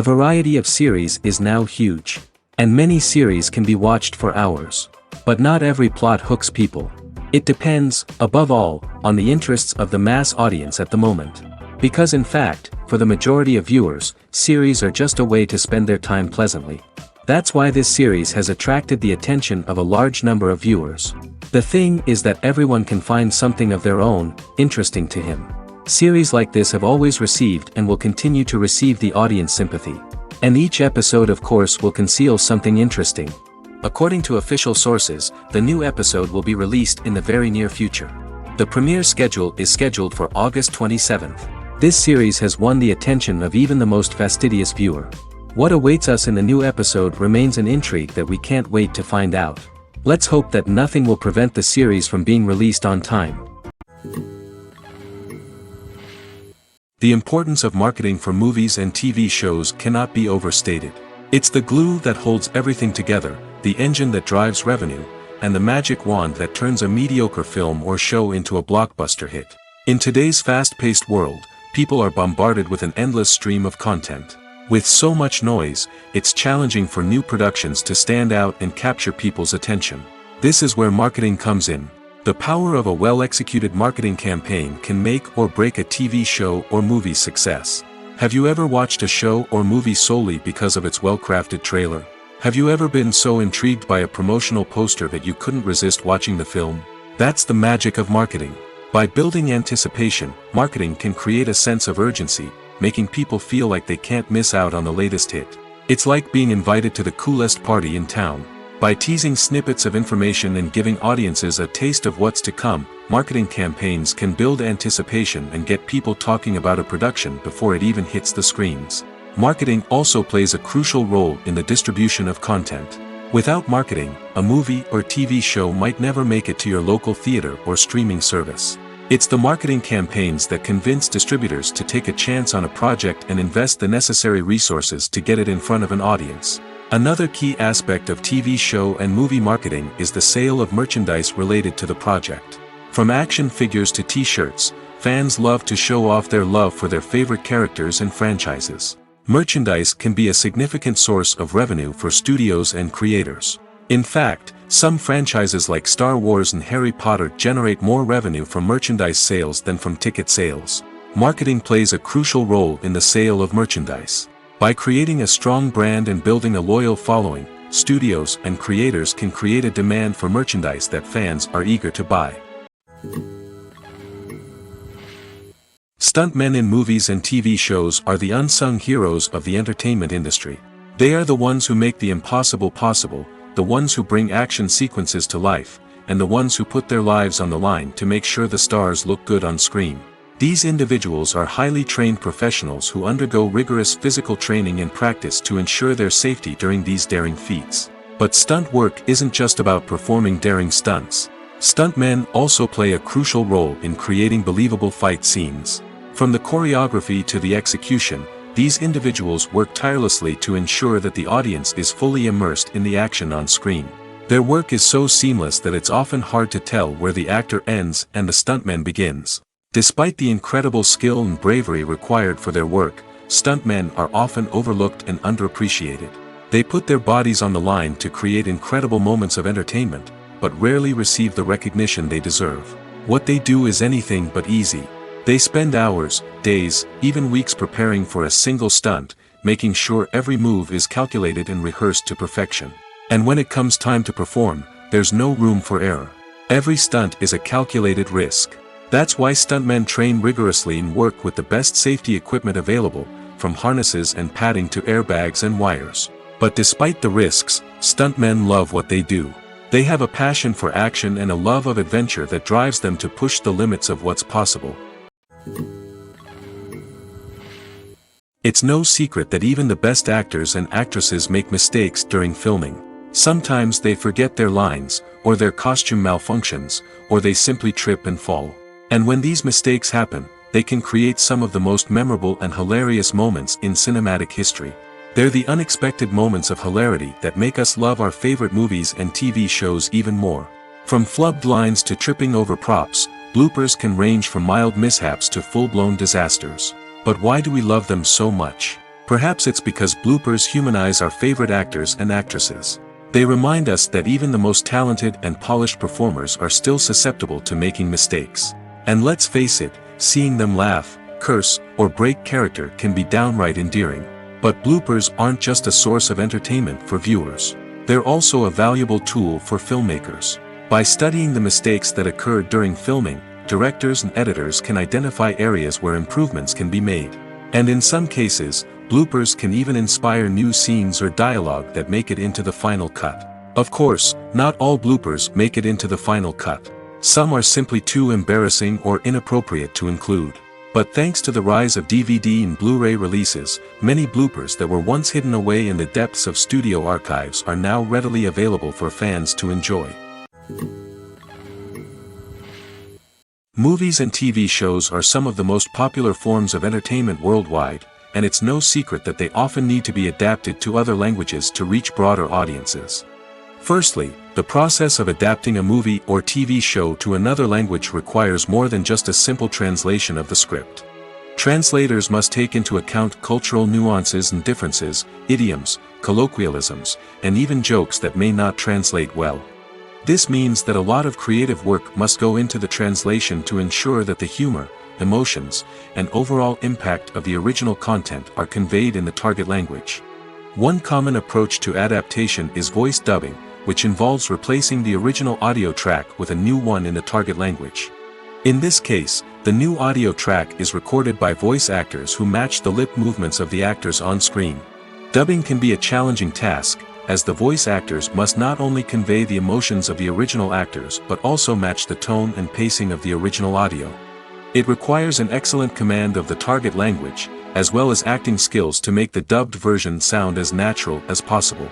variety of series is now huge. And many series can be watched for hours. But not every plot hooks people. It depends, above all, on the interests of the mass audience at the moment. Because in fact, for the majority of viewers, series are just a way to spend their time pleasantly. That's why this series has attracted the attention of a large number of viewers. The thing is that everyone can find something of their own, interesting to him. Series like this have always received and will continue to receive the audience sympathy. And each episode of course will conceal something interesting. According to official sources, the new episode will be released in the very near future. The premiere schedule is scheduled for August 27th. This series has won the attention of even the most fastidious viewer. What awaits us in the new episode remains an intrigue that we can't wait to find out. Let's hope that nothing will prevent the series from being released on time. The importance of marketing for movies and TV shows cannot be overstated. It's the glue that holds everything together, the engine that drives revenue, and the magic wand that turns a mediocre film or show into a blockbuster hit. In today's fast-paced world, people are bombarded with an endless stream of content. With so much noise, it's challenging for new productions to stand out and capture people's attention. This is where marketing comes in. The power of a well-executed marketing campaign can make or break a TV show or movie's success. Have you ever watched a show or movie solely because of its well-crafted trailer? Have you ever been so intrigued by a promotional poster that you couldn't resist watching the film? That's the magic of marketing. By building anticipation, marketing can create a sense of urgency, making people feel like they can't miss out on the latest hit. It's like being invited to the coolest party in town. By teasing snippets of information and giving audiences a taste of what's to come, marketing campaigns can build anticipation and get people talking about a production before it even hits the screens. Marketing also plays a crucial role in the distribution of content. Without marketing, a movie or TV show might never make it to your local theater or streaming service. It's the marketing campaigns that convince distributors to take a chance on a project and invest the necessary resources to get it in front of an audience. Another key aspect of TV show and movie marketing is the sale of merchandise related to the project. From action figures to t-shirts, fans love to show off their love for their favorite characters and franchises. Merchandise can be a significant source of revenue for studios and creators. In fact, some franchises like Star Wars and Harry Potter generate more revenue from merchandise sales than from ticket sales. Marketing plays a crucial role in the sale of merchandise. By creating a strong brand and building a loyal following, studios and creators can create a demand for merchandise that fans are eager to buy. Stuntmen in movies and TV shows are the unsung heroes of the entertainment industry. They are the ones who make the impossible possible, the ones who bring action sequences to life, and the ones who put their lives on the line to make sure the stars look good on screen. These individuals are highly trained professionals who undergo rigorous physical training and practice to ensure their safety during these daring feats. But stunt work isn't just about performing daring stunts. Stuntmen also play a crucial role in creating believable fight scenes. From the choreography to the execution, these individuals work tirelessly to ensure that the audience is fully immersed in the action on screen. Their work is so seamless that it's often hard to tell where the actor ends and the stuntman begins. Despite the incredible skill and bravery required for their work, stuntmen are often overlooked and underappreciated. They put their bodies on the line to create incredible moments of entertainment, but rarely receive the recognition they deserve. What they do is anything but easy. They spend hours, days, even weeks preparing for a single stunt, making sure every move is calculated and rehearsed to perfection. And when it comes time to perform, there's no room for error. Every stunt is a calculated risk. That's why stuntmen train rigorously and work with the best safety equipment available, from harnesses and padding to airbags and wires. But despite the risks, stuntmen love what they do. They have a passion for action and a love of adventure that drives them to push the limits of what's possible. It's no secret that even the best actors and actresses make mistakes during filming. Sometimes they forget their lines, or their costume malfunctions, or they simply trip and fall. And when these mistakes happen, they can create some of the most memorable and hilarious moments in cinematic history. They're the unexpected moments of hilarity that make us love our favorite movies and TV shows even more. From flubbed lines to tripping over props, bloopers can range from mild mishaps to full-blown disasters. But why do we love them so much? Perhaps it's because bloopers humanize our favorite actors and actresses. They remind us that even the most talented and polished performers are still susceptible to making mistakes. And let's face it, seeing them laugh, curse, or break character can be downright endearing. But bloopers aren't just a source of entertainment for viewers. They're also a valuable tool for filmmakers. By studying the mistakes that occurred during filming, directors and editors can identify areas where improvements can be made. And in some cases, bloopers can even inspire new scenes or dialogue that make it into the final cut. Of course, not all bloopers make it into the final cut. Some are simply too embarrassing or inappropriate to include. But thanks to the rise of DVD and Blu-ray releases, many bloopers that were once hidden away in the depths of studio archives are now readily available for fans to enjoy. Movies and TV shows are some of the most popular forms of entertainment worldwide, and it's no secret that they often need to be adapted to other languages to reach broader audiences. Firstly, the process of adapting a movie or TV show to another language requires more than just a simple translation of the script. Translators must take into account cultural nuances and differences, idioms, colloquialisms, and even jokes that may not translate well. This means that a lot of creative work must go into the translation to ensure that the humor, emotions, and overall impact of the original content are conveyed in the target language. One common approach to adaptation is voice dubbing, which involves replacing the original audio track with a new one in the target language. In this case, the new audio track is recorded by voice actors who match the lip movements of the actors on screen. Dubbing can be a challenging task, as the voice actors must not only convey the emotions of the original actors but also match the tone and pacing of the original audio. It requires an excellent command of the target language, as well as acting skills to make the dubbed version sound as natural as possible.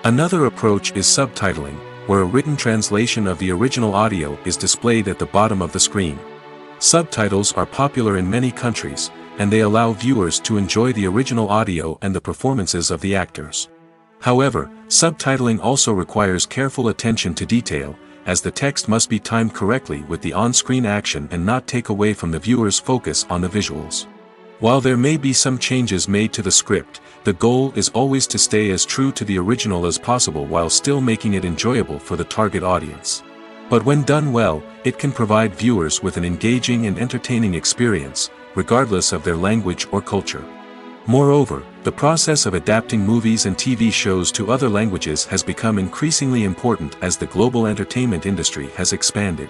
Another approach is subtitling, where a written translation of the original audio is displayed at the bottom of the screen. Subtitles are popular in many countries, and they allow viewers to enjoy the original audio and the performances of the actors. However, subtitling also requires careful attention to detail, as the text must be timed correctly with the on-screen action and not take away from the viewer's focus on the visuals. While there may be some changes made to the script, the goal is always to stay as true to the original as possible while still making it enjoyable for the target audience. But when done well, it can provide viewers with an engaging and entertaining experience, regardless of their language or culture. Moreover, the process of adapting movies and TV shows to other languages has become increasingly important as the global entertainment industry has expanded.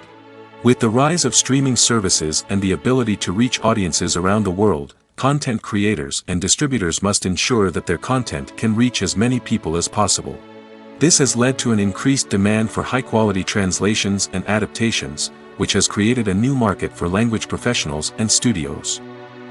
With the rise of streaming services and the ability to reach audiences around the world, content creators and distributors must ensure that their content can reach as many people as possible. This has led to an increased demand for high-quality translations and adaptations, which has created a new market for language professionals and studios.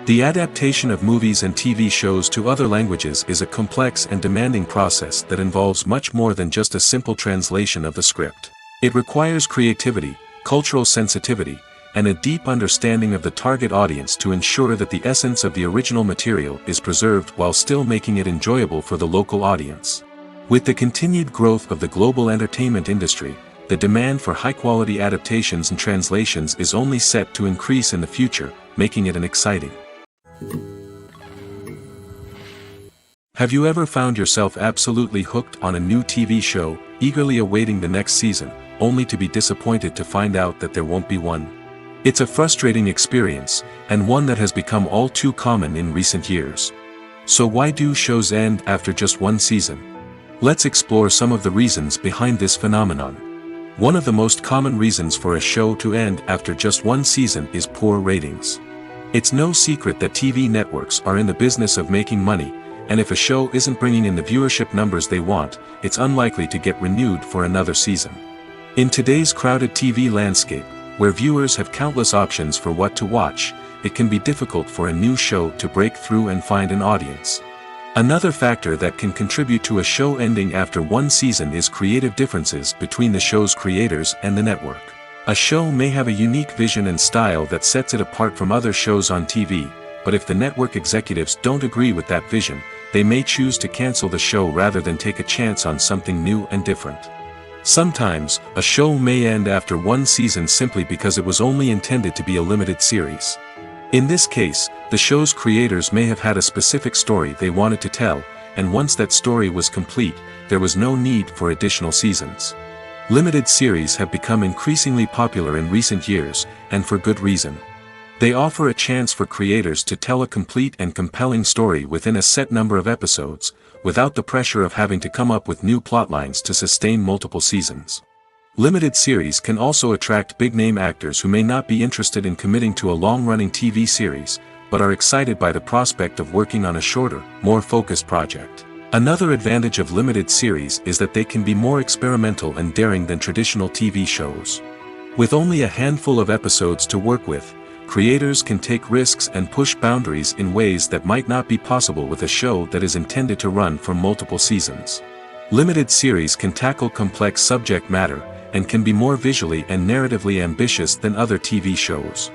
The adaptation of movies and TV shows to other languages is a complex and demanding process that involves much more than just a simple translation of the script. It requires creativity, cultural sensitivity, and a deep understanding of the target audience to ensure that the essence of the original material is preserved while still making it enjoyable for the local audience. With the continued growth of the global entertainment industry, the demand for high-quality adaptations and translations is only set to increase in the future, making it an exciting. Have you ever found yourself absolutely hooked on a new TV show, eagerly awaiting the next season, only to be disappointed to find out that there won't be one? It's a frustrating experience, and one that has become all too common in recent years. So why do shows end after just one season? Let's explore some of the reasons behind this phenomenon. One of the most common reasons for a show to end after just one season is poor ratings. It's no secret that TV networks are in the business of making money, and if a show isn't bringing in the viewership numbers they want, it's unlikely to get renewed for another season. In today's crowded TV landscape, where viewers have countless options for what to watch, it can be difficult for a new show to break through and find an audience. Another factor that can contribute to a show ending after one season is creative differences between the show's creators and the network. A show may have a unique vision and style that sets it apart from other shows on TV, but if the network executives don't agree with that vision, they may choose to cancel the show rather than take a chance on something new and different. Sometimes, a show may end after one season simply because it was only intended to be a limited series. In this case, the show's creators may have had a specific story they wanted to tell, and once that story was complete, there was no need for additional seasons. Limited series have become increasingly popular in recent years, and for good reason. They offer a chance for creators to tell a complete and compelling story within a set number of episodes, without the pressure of having to come up with new plotlines to sustain multiple seasons. Limited series can also attract big-name actors who may not be interested in committing to a long-running TV series, but are excited by the prospect of working on a shorter, more focused project. Another advantage of limited series is that they can be more experimental and daring than traditional TV shows. With only a handful of episodes to work with, creators can take risks and push boundaries in ways that might not be possible with a show that is intended to run for multiple seasons. Limited series can tackle complex subject matter, and can be more visually and narratively ambitious than other TV shows.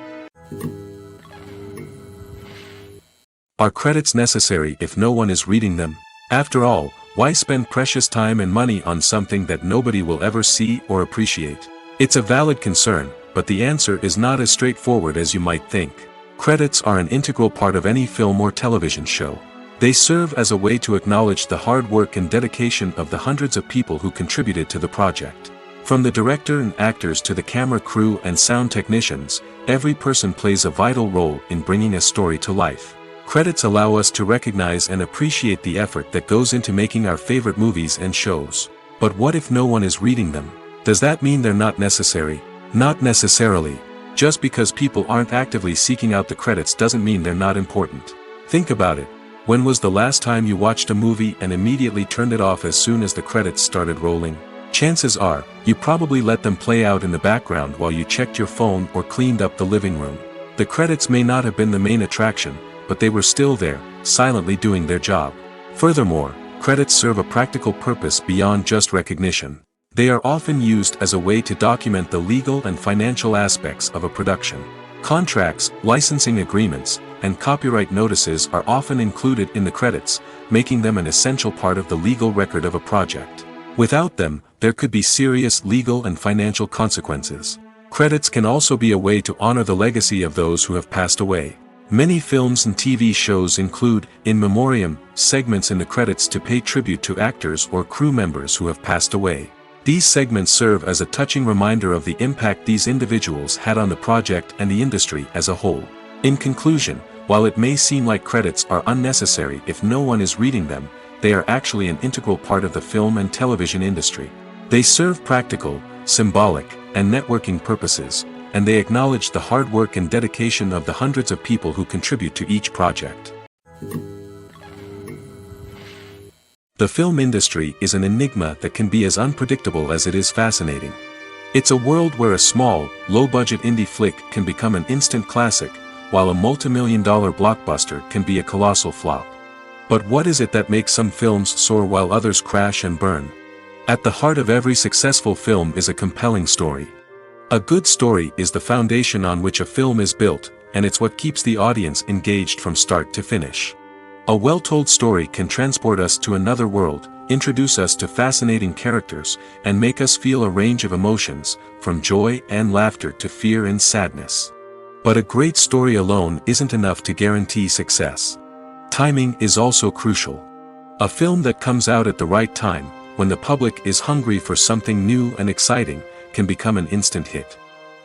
Are credits necessary if no one is reading them? After all, why spend precious time and money on something that nobody will ever see or appreciate? It's a valid concern, but the answer is not as straightforward as you might think. Credits are an integral part of any film or television show. They serve as a way to acknowledge the hard work and dedication of the hundreds of people who contributed to the project. From the director and actors to the camera crew and sound technicians, every person plays a vital role in bringing a story to life. Credits allow us to recognize and appreciate the effort that goes into making our favorite movies and shows. But what if no one is reading them? Does that mean they're not necessary? Not necessarily. Just because people aren't actively seeking out the credits doesn't mean they're not important. Think about it. When was the last time you watched a movie and immediately turned it off as soon as the credits started rolling? Chances are, you probably let them play out in the background while you checked your phone or cleaned up the living room. The credits may not have been the main attraction, but they were still there, silently doing their job. Furthermore, credits serve a practical purpose beyond just recognition. They are often used as a way to document the legal and financial aspects of a production. Contracts, licensing agreements, and copyright notices are often included in the credits, making them an essential part of the legal record of a project. Without them, there could be serious legal and financial consequences. Credits can also be a way to honor the legacy of those who have passed away. Many films and TV shows include, in memoriam, segments in the credits to pay tribute to actors or crew members who have passed away. These segments serve as a touching reminder of the impact these individuals had on the project and the industry as a whole. In conclusion, while it may seem like credits are unnecessary if no one is reading them, they are actually an integral part of the film and television industry. They serve practical, symbolic, and networking purposes, and they acknowledge the hard work and dedication of the hundreds of people who contribute to each project. The film industry is an enigma that can be as unpredictable as it is fascinating. It's a world where a small, low-budget indie flick can become an instant classic, while a multi-million-dollar blockbuster can be a colossal flop. But what is it that makes some films soar while others crash and burn? At the heart of every successful film is a compelling story. A good story is the foundation on which a film is built, and it's what keeps the audience engaged from start to finish. A well-told story can transport us to another world, introduce us to fascinating characters, and make us feel a range of emotions, from joy and laughter to fear and sadness. But a great story alone isn't enough to guarantee success. Timing is also crucial. A film that comes out at the right time, when the public is hungry for something new and exciting, can become an instant hit.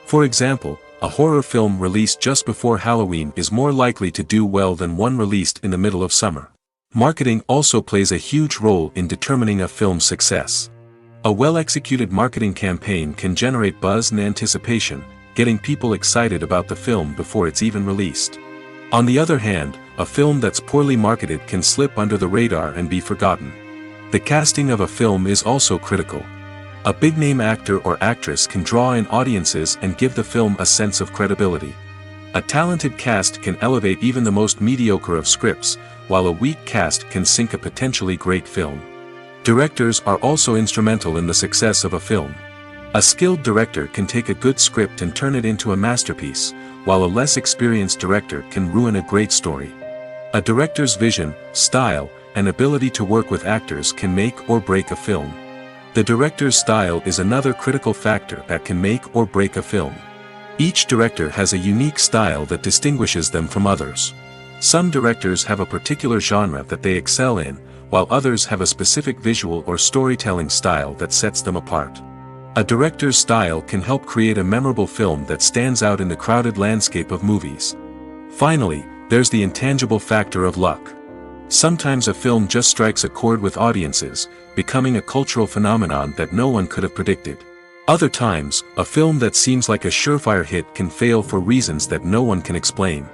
For example, a horror film released just before Halloween is more likely to do well than one released in the middle of summer. Marketing also plays a huge role in determining a film's success. A well-executed marketing campaign can generate buzz and anticipation, getting people excited about the film before it's even released. On the other hand, a film that's poorly marketed can slip under the radar and be forgotten. The casting of a film is also critical. A big-name actor or actress can draw in audiences and give the film a sense of credibility. A talented cast can elevate even the most mediocre of scripts, while a weak cast can sink a potentially great film. Directors are also instrumental in the success of a film. A skilled director can take a good script and turn it into a masterpiece, while a less experienced director can ruin a great story. A director's vision, style, and ability to work with actors can make or break a film. The director's style is another critical factor that can make or break a film. Each director has a unique style that distinguishes them from others. Some directors have a particular genre that they excel in, while others have a specific visual or storytelling style that sets them apart. A director's style can help create a memorable film that stands out in the crowded landscape of movies. Finally, there's the intangible factor of luck. Sometimes a film just strikes a chord with audiences, becoming a cultural phenomenon that no one could have predicted. Other times, a film that seems like a surefire hit can fail for reasons that no one can explain.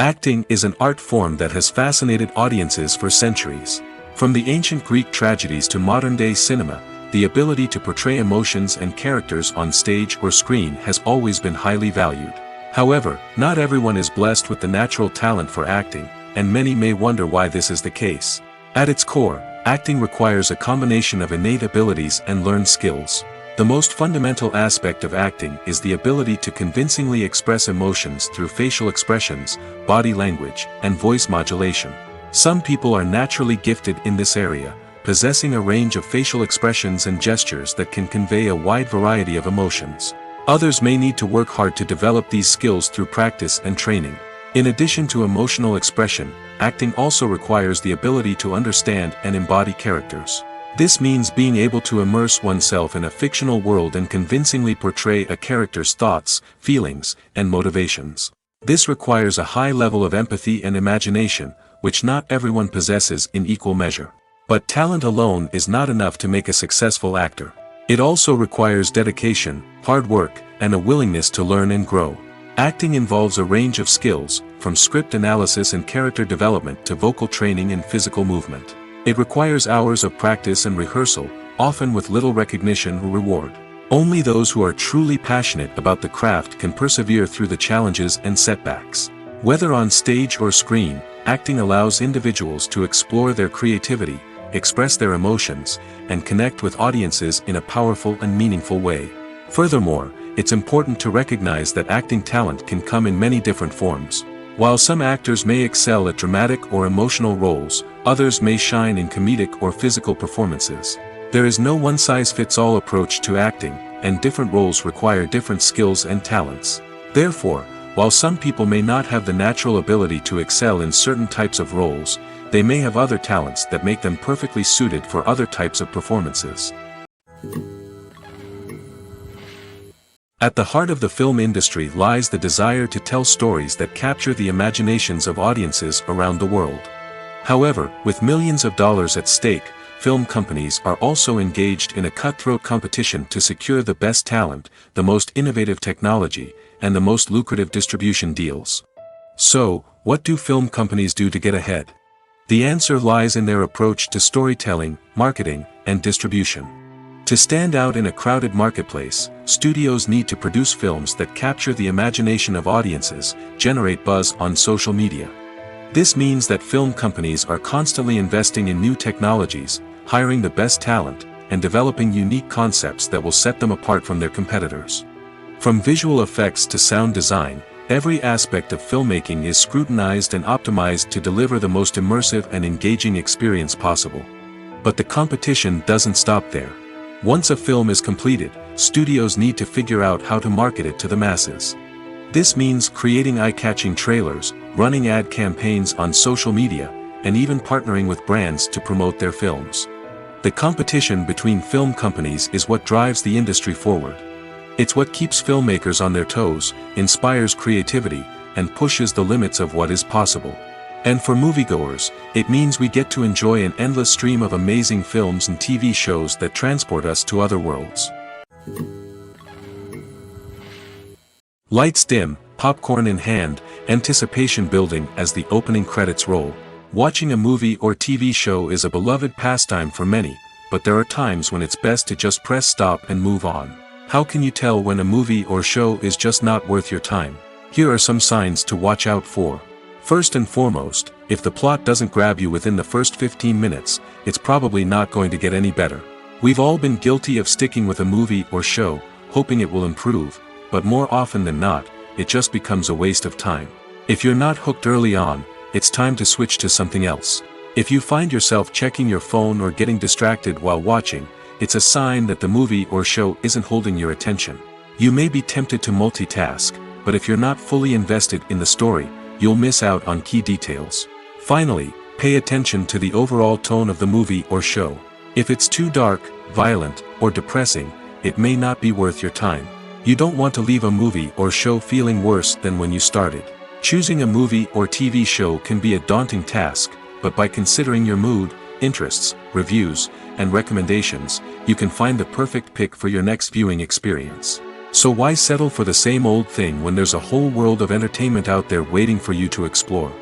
Acting is an art form that has fascinated audiences for centuries. From the ancient Greek tragedies to modern-day cinema, the ability to portray emotions and characters on stage or screen has always been highly valued. However, not everyone is blessed with the natural talent for acting, and many may wonder why this is the case. At its core, acting requires a combination of innate abilities and learned skills. The most fundamental aspect of acting is the ability to convincingly express emotions through facial expressions, body language, and voice modulation. Some people are naturally gifted in this area, possessing a range of facial expressions and gestures that can convey a wide variety of emotions. Others may need to work hard to develop these skills through practice and training. In addition to emotional expression, acting also requires the ability to understand and embody characters. This means being able to immerse oneself in a fictional world and convincingly portray a character's thoughts, feelings, and motivations. This requires a high level of empathy and imagination, which not everyone possesses in equal measure. But talent alone is not enough to make a successful actor. It also requires dedication, hard work, and a willingness to learn and grow. Acting involves a range of skills, from script analysis and character development to vocal training and physical movement. It requires hours of practice and rehearsal, often with little recognition or reward. Only those who are truly passionate about the craft can persevere through the challenges and setbacks. Whether on stage or screen, acting allows individuals to explore their creativity, express their emotions, and connect with audiences in a powerful and meaningful way. Furthermore, it's important to recognize that acting talent can come in many different forms. While some actors may excel at dramatic or emotional roles, others may shine in comedic or physical performances. There is no one-size-fits-all approach to acting, and different roles require different skills and talents. Therefore, while some people may not have the natural ability to excel in certain types of roles, they may have other talents that make them perfectly suited for other types of performances. At the heart of the film industry lies the desire to tell stories that capture the imaginations of audiences around the world. However, with millions of dollars at stake, film companies are also engaged in a cutthroat competition to secure the best talent, the most innovative technology, and the most lucrative distribution deals. So, what do film companies do to get ahead? The answer lies in their approach to storytelling, marketing, and distribution. To stand out in a crowded marketplace, studios need to produce films that capture the imagination of audiences, generate buzz on social media. This means that film companies are constantly investing in new technologies, hiring the best talent, and developing unique concepts that will set them apart from their competitors. From visual effects to sound design, every aspect of filmmaking is scrutinized and optimized to deliver the most immersive and engaging experience possible. But the competition doesn't stop there. Once a film is completed, studios need to figure out how to market it to the masses. This means creating eye-catching trailers, running ad campaigns on social media, and even partnering with brands to promote their films. The competition between film companies is what drives the industry forward. It's what keeps filmmakers on their toes, inspires creativity, and pushes the limits of what is possible. And for moviegoers, it means we get to enjoy an endless stream of amazing films and TV shows that transport us to other worlds. Lights dim, popcorn in hand, anticipation building as the opening credits roll. Watching a movie or TV show is a beloved pastime for many, but there are times when it's best to just press stop and move on. How can you tell when a movie or show is just not worth your time? Here are some signs to watch out for. First and foremost, if the plot doesn't grab you within the first 15 minutes, it's probably not going to get any better. We've all been guilty of sticking with a movie or show, hoping it will improve, but more often than not, it just becomes a waste of time. If you're not hooked early on, it's time to switch to something else. If you find yourself checking your phone or getting distracted while watching, it's a sign that the movie or show isn't holding your attention. You may be tempted to multitask, but if you're not fully invested in the story, you'll miss out on key details. Finally, pay attention to the overall tone of the movie or show. If it's too dark, violent, or depressing, it may not be worth your time. You don't want to leave a movie or show feeling worse than when you started. Choosing a movie or TV show can be a daunting task, but by considering your mood, interests, reviews, and recommendations, you can find the perfect pick for your next viewing experience. So why settle for the same old thing when there's a whole world of entertainment out there waiting for you to explore?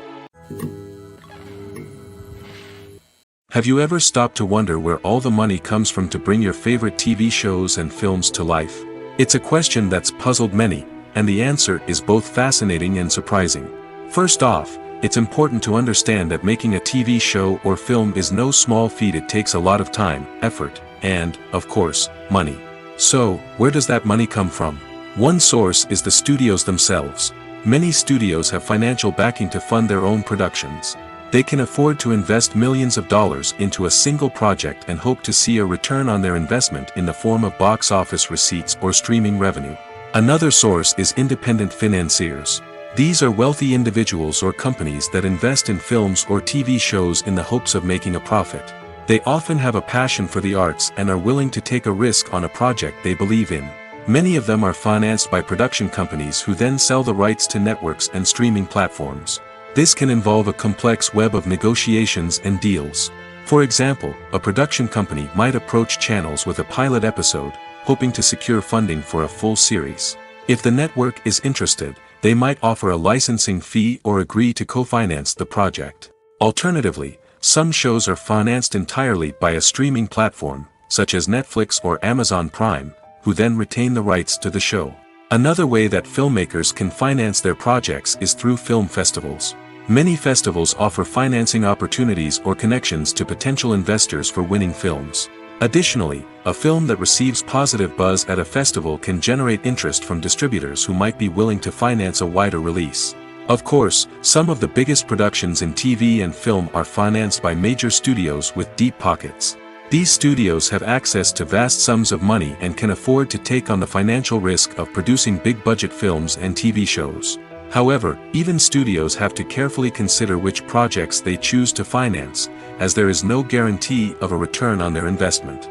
Have you ever stopped to wonder where all the money comes from to bring your favorite TV shows and films to life? It's a question that's puzzled many, and the answer is both fascinating and surprising. First off, it's important to understand that making a TV show or film is no small feat. It takes a lot of time, effort, and, of course, money. So, where does that money come from? One source is the studios themselves. Many studios have financial backing to fund their own productions. They can afford to invest millions of dollars into a single project and hope to see a return on their investment in the form of box office receipts or streaming revenue. Another source is independent financiers. These are wealthy individuals or companies that invest in films or TV shows in the hopes of making a profit. They often have a passion for the arts and are willing to take a risk on a project they believe in. Many of them are financed by production companies who then sell the rights to networks and streaming platforms. This can involve a complex web of negotiations and deals. For example, a production company might approach channels with a pilot episode, hoping to secure funding for a full series. If the network is interested, they might offer a licensing fee or agree to co-finance the project. Alternatively, some shows are financed entirely by a streaming platform, such as Netflix or Amazon Prime, who then retain the rights to the show. Another way that filmmakers can finance their projects is through film festivals. Many festivals offer financing opportunities or connections to potential investors for winning films. Additionally, a film that receives positive buzz at a festival can generate interest from distributors who might be willing to finance a wider release. Of course, some of the biggest productions in TV and film are financed by major studios with deep pockets. These studios have access to vast sums of money and can afford to take on the financial risk of producing big-budget films and TV shows. However, even studios have to carefully consider which projects they choose to finance, as there is no guarantee of a return on their investment.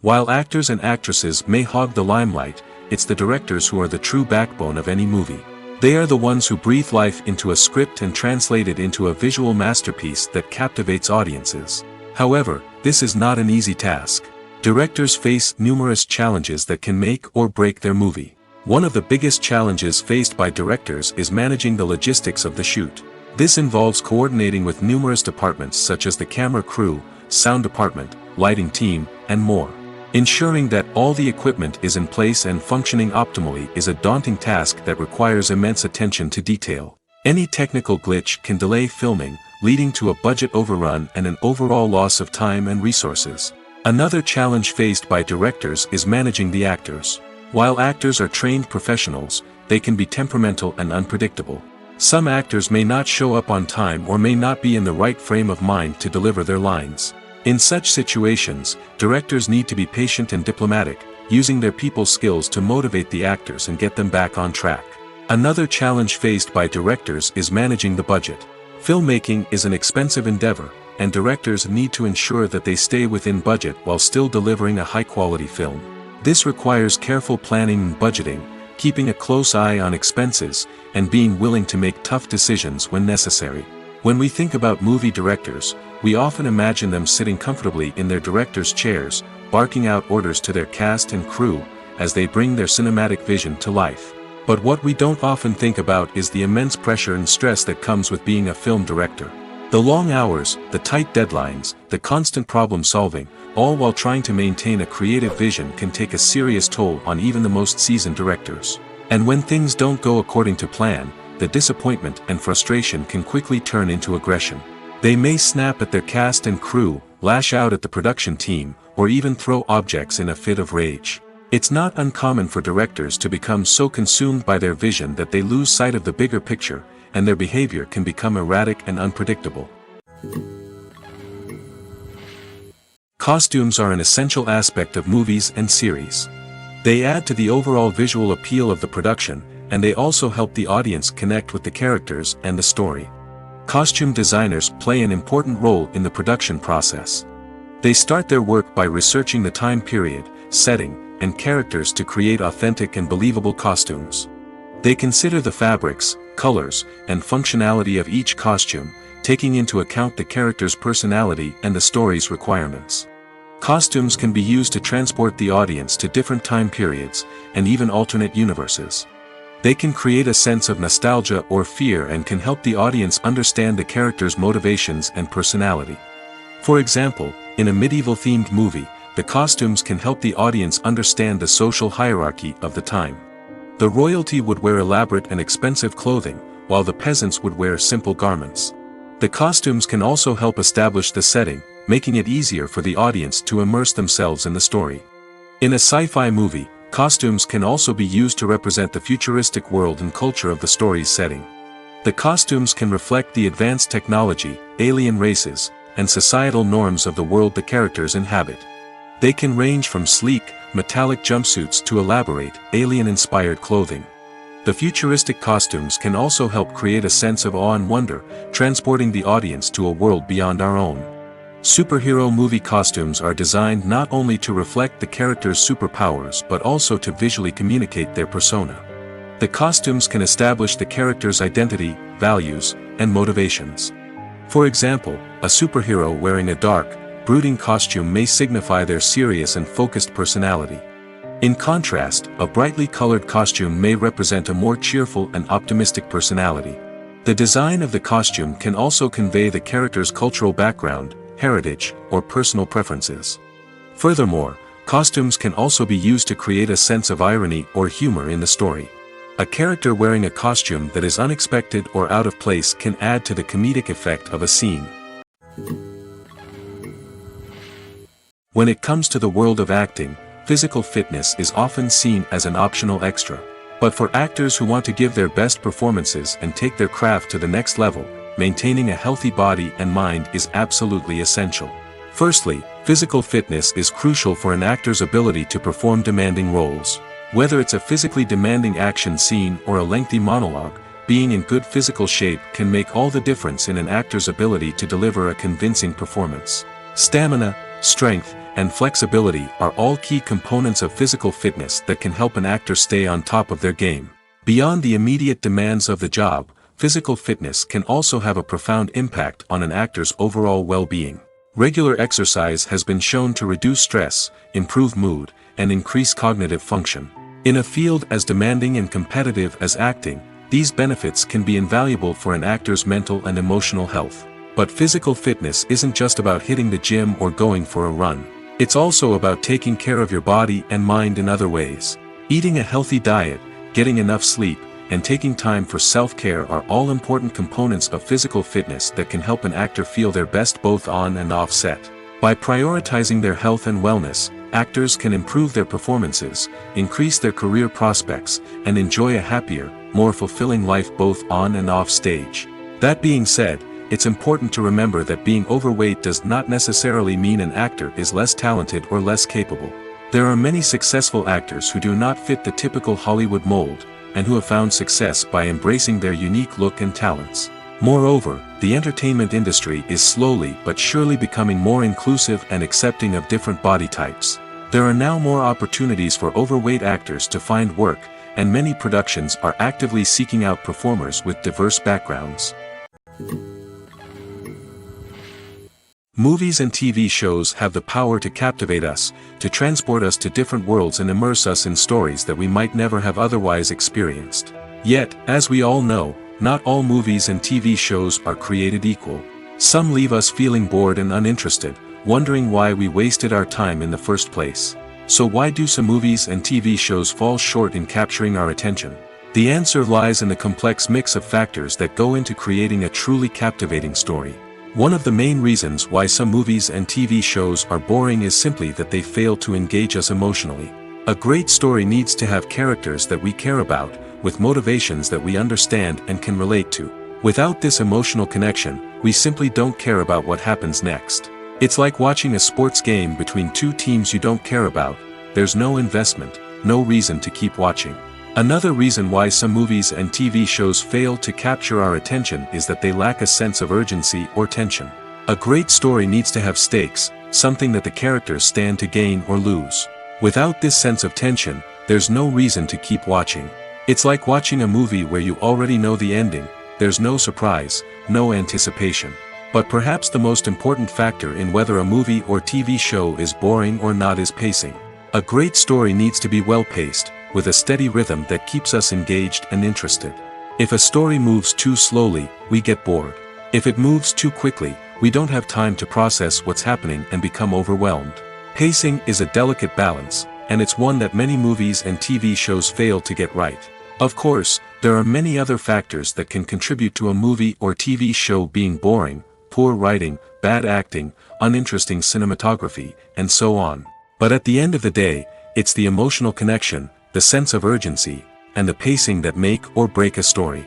While actors and actresses may hog the limelight, it's the directors who are the true backbone of any movie. They are the ones who breathe life into a script and translate it into a visual masterpiece that captivates audiences. However, this is not an easy task. Directors face numerous challenges that can make or break their movie. One of the biggest challenges faced by directors is managing the logistics of the shoot. This involves coordinating with numerous departments such as the camera crew, sound department, lighting team, and more. Ensuring that all the equipment is in place and functioning optimally is a daunting task that requires immense attention to detail. Any technical glitch can delay filming, leading to a budget overrun and an overall loss of time and resources. Another challenge faced by directors is managing the actors. While actors are trained professionals, they can be temperamental and unpredictable. Some actors may not show up on time or may not be in the right frame of mind to deliver their lines. In such situations, directors need to be patient and diplomatic, using their people skills to motivate the actors and get them back on track. Another challenge faced by directors is managing the budget. Filmmaking is an expensive endeavor, and directors need to ensure that they stay within budget while still delivering a high-quality film. This requires careful planning and budgeting, keeping a close eye on expenses, and being willing to make tough decisions when necessary. When we think about movie directors, we often imagine them sitting comfortably in their director's chairs, barking out orders to their cast and crew, as they bring their cinematic vision to life. But what we don't often think about is the immense pressure and stress that comes with being a film director. The long hours, the tight deadlines, the constant problem solving, all while trying to maintain a creative vision can take a serious toll on even the most seasoned directors. And when things don't go according to plan, the disappointment and frustration can quickly turn into aggression. They may snap at their cast and crew, lash out at the production team, or even throw objects in a fit of rage. It's not uncommon for directors to become so consumed by their vision that they lose sight of the bigger picture, and their behavior can become erratic and unpredictable. Costumes are an essential aspect of movies and series. They add to the overall visual appeal of the production, and they also help the audience connect with the characters and the story. Costume designers play an important role in the production process. They start their work by researching the time period, setting, and characters to create authentic and believable costumes. They consider the fabrics, colors, and functionality of each costume, taking into account the character's personality and the story's requirements. Costumes can be used to transport the audience to different time periods, and even alternate universes. They can create a sense of nostalgia or fear and can help the audience understand the character's motivations and personality. For example, in a medieval-themed movie, the costumes can help the audience understand the social hierarchy of the time. The royalty would wear elaborate and expensive clothing, while the peasants would wear simple garments. The costumes can also help establish the setting, making it easier for the audience to immerse themselves in the story. In a sci-fi movie, costumes can also be used to represent the futuristic world and culture of the story's setting. The costumes can reflect the advanced technology, alien races, and societal norms of the world the characters inhabit. They can range from sleek, metallic jumpsuits to elaborate, alien-inspired clothing. The futuristic costumes can also help create a sense of awe and wonder, transporting the audience to a world beyond our own. Superhero movie costumes are designed not only to reflect the character's superpowers but also to visually communicate their persona. The costumes can establish the character's identity, values, and motivations. For example, a superhero wearing a dark, brooding costume may signify their serious and focused personality. In contrast, a brightly colored costume may represent a more cheerful and optimistic personality. The design of the costume can also convey the character's cultural background, heritage, or personal preferences. Furthermore, costumes can also be used to create a sense of irony or humor in the story. A character wearing a costume that is unexpected or out of place can add to the comedic effect of a scene. When it comes to the world of acting, physical fitness is often seen as an optional extra. But for actors who want to give their best performances and take their craft to the next level, maintaining a healthy body and mind is absolutely essential. Firstly, physical fitness is crucial for an actor's ability to perform demanding roles. Whether it's a physically demanding action scene or a lengthy monologue, being in good physical shape can make all the difference in an actor's ability to deliver a convincing performance. Stamina, strength, and flexibility are all key components of physical fitness that can help an actor stay on top of their game. Beyond the immediate demands of the job, physical fitness can also have a profound impact on an actor's overall well-being. Regular exercise has been shown to reduce stress, improve mood, and increase cognitive function. In a field as demanding and competitive as acting, these benefits can be invaluable for an actor's mental and emotional health. But physical fitness isn't just about hitting the gym or going for a run. It's also about taking care of your body and mind in other ways. Eating a healthy diet, getting enough sleep, and taking time for self-care are all important components of physical fitness that can help an actor feel their best both on and off set. By prioritizing their health and wellness, actors can improve their performances, increase their career prospects, and enjoy a happier, more fulfilling life both on and off stage. That being said, it's important to remember that being overweight does not necessarily mean an actor is less talented or less capable. There are many successful actors who do not fit the typical Hollywood mold, and who have found success by embracing their unique look and talents. Moreover, the entertainment industry is slowly but surely becoming more inclusive and accepting of different body types. There are now more opportunities for overweight actors to find work, and many productions are actively seeking out performers with diverse backgrounds. Movies and TV shows have the power to captivate us, to transport us to different worlds and immerse us in stories that we might never have otherwise experienced. Yet, as we all know, not all movies and TV shows are created equal. Some leave us feeling bored and uninterested, wondering why we wasted our time in the first place. So why do some movies and TV shows fall short in capturing our attention? The answer lies in the complex mix of factors that go into creating a truly captivating story. One of the main reasons why some movies and TV shows are boring is simply that they fail to engage us emotionally. A great story needs to have characters that we care about, with motivations that we understand and can relate to. Without this emotional connection, we simply don't care about what happens next. It's like watching a sports game between two teams you don't care about. There's no investment, no reason to keep watching. Another reason why some movies and TV shows fail to capture our attention is that they lack a sense of urgency or tension. A great story needs to have stakes, something that the characters stand to gain or lose. Without this sense of tension, there's no reason to keep watching. It's like watching a movie where you already know the ending. There's no surprise, no anticipation. But perhaps the most important factor in whether a movie or TV show is boring or not is pacing. A great story needs to be well-paced, with a steady rhythm that keeps us engaged and interested. If a story moves too slowly, we get bored. If it moves too quickly, we don't have time to process what's happening and become overwhelmed. Pacing is a delicate balance, and it's one that many movies and TV shows fail to get right. Of course, there are many other factors that can contribute to a movie or TV show being boring: poor writing, bad acting, uninteresting cinematography, and so on. But at the end of the day, it's the emotional connection, the sense of urgency, and the pacing that make or break a story.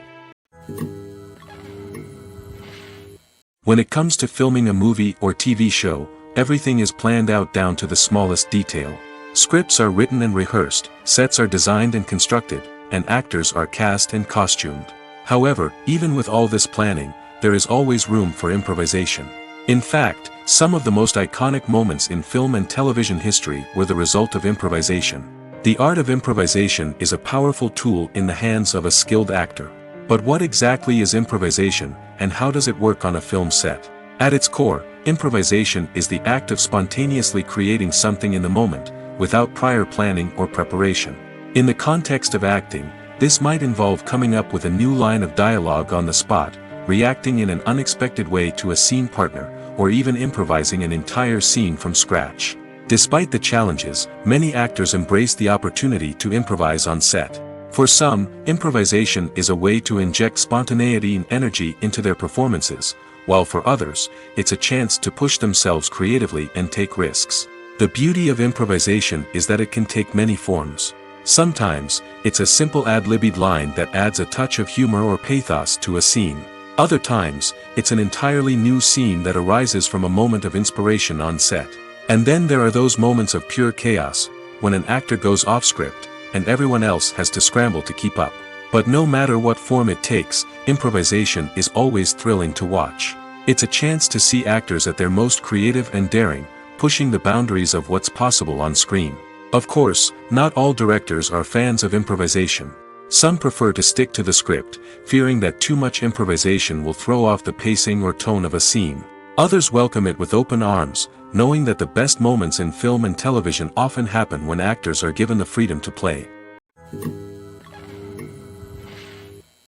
When it comes to filming a movie or TV show, everything is planned out down to the smallest detail. Scripts are written and rehearsed, sets are designed and constructed, and actors are cast and costumed. However, even with all this planning, there is always room for improvisation. In fact, some of the most iconic moments in film and television history were the result of improvisation. The art of improvisation is a powerful tool in the hands of a skilled actor. But what exactly is improvisation, and how does it work on a film set? At its core, improvisation is the act of spontaneously creating something in the moment, without prior planning or preparation. In the context of acting, this might involve coming up with a new line of dialogue on the spot, reacting in an unexpected way to a scene partner, or even improvising an entire scene from scratch. Despite the challenges, many actors embrace the opportunity to improvise on set. For some, improvisation is a way to inject spontaneity and energy into their performances, while for others, it's a chance to push themselves creatively and take risks. The beauty of improvisation is that it can take many forms. Sometimes, it's a simple ad-libbed line that adds a touch of humor or pathos to a scene. Other times, it's an entirely new scene that arises from a moment of inspiration on set. And then there are those moments of pure chaos, when an actor goes off script, and everyone else has to scramble to keep up. But no matter what form it takes, improvisation is always thrilling to watch. It's a chance to see actors at their most creative and daring, pushing the boundaries of what's possible on screen. Of course, not all directors are fans of improvisation. Some prefer to stick to the script, fearing that too much improvisation will throw off the pacing or tone of a scene. Others welcome it with open arms, knowing that the best moments in film and television often happen when actors are given the freedom to play.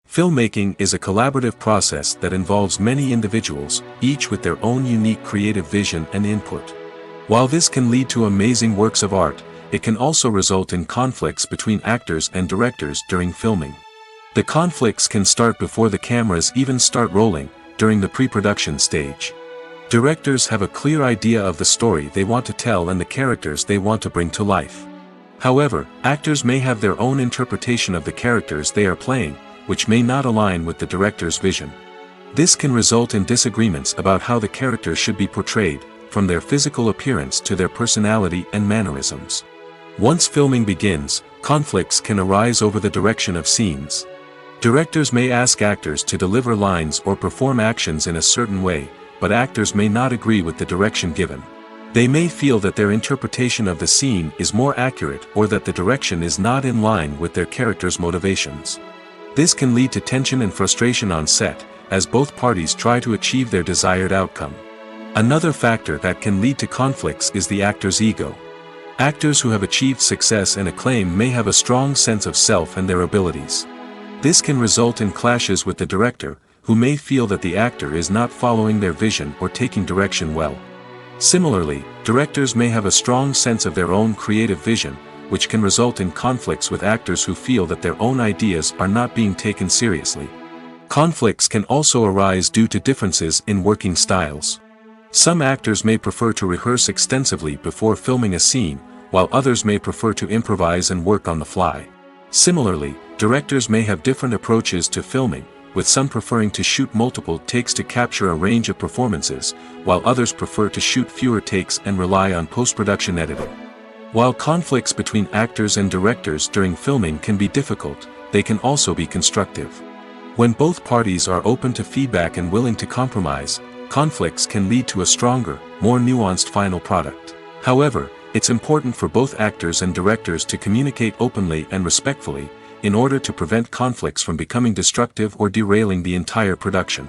Filmmaking is a collaborative process that involves many individuals, each with their own unique creative vision and input. While this can lead to amazing works of art, it can also result in conflicts between actors and directors during filming. The conflicts can start before the cameras even start rolling, during the pre-production stage. Directors have a clear idea of the story they want to tell and the characters they want to bring to life. However, actors may have their own interpretation of the characters they are playing, which may not align with the director's vision. This can result in disagreements about how the characters should be portrayed, from their physical appearance to their personality and mannerisms. Once filming begins, conflicts can arise over the direction of scenes. Directors may ask actors to deliver lines or perform actions in a certain way, but actors may not agree with the direction given. They may feel that their interpretation of the scene is more accurate or that the direction is not in line with their character's motivations. This can lead to tension and frustration on set, as both parties try to achieve their desired outcome. Another factor that can lead to conflicts is the actor's ego. Actors who have achieved success and acclaim may have a strong sense of self and their abilities. This can result in clashes with the director, who may feel that the actor is not following their vision or taking direction well. Similarly, directors may have a strong sense of their own creative vision, which can result in conflicts with actors who feel that their own ideas are not being taken seriously. Conflicts can also arise due to differences in working styles. Some actors may prefer to rehearse extensively before filming a scene, while others may prefer to improvise and work on the fly. Similarly, directors may have different approaches to filming, with some preferring to shoot multiple takes to capture a range of performances, while others prefer to shoot fewer takes and rely on post-production editing. While conflicts between actors and directors during filming can be difficult, they can also be constructive. When both parties are open to feedback and willing to compromise, conflicts can lead to a stronger, more nuanced final product. However, it's important for both actors and directors to communicate openly and respectfully, in order to prevent conflicts from becoming destructive or derailing the entire production.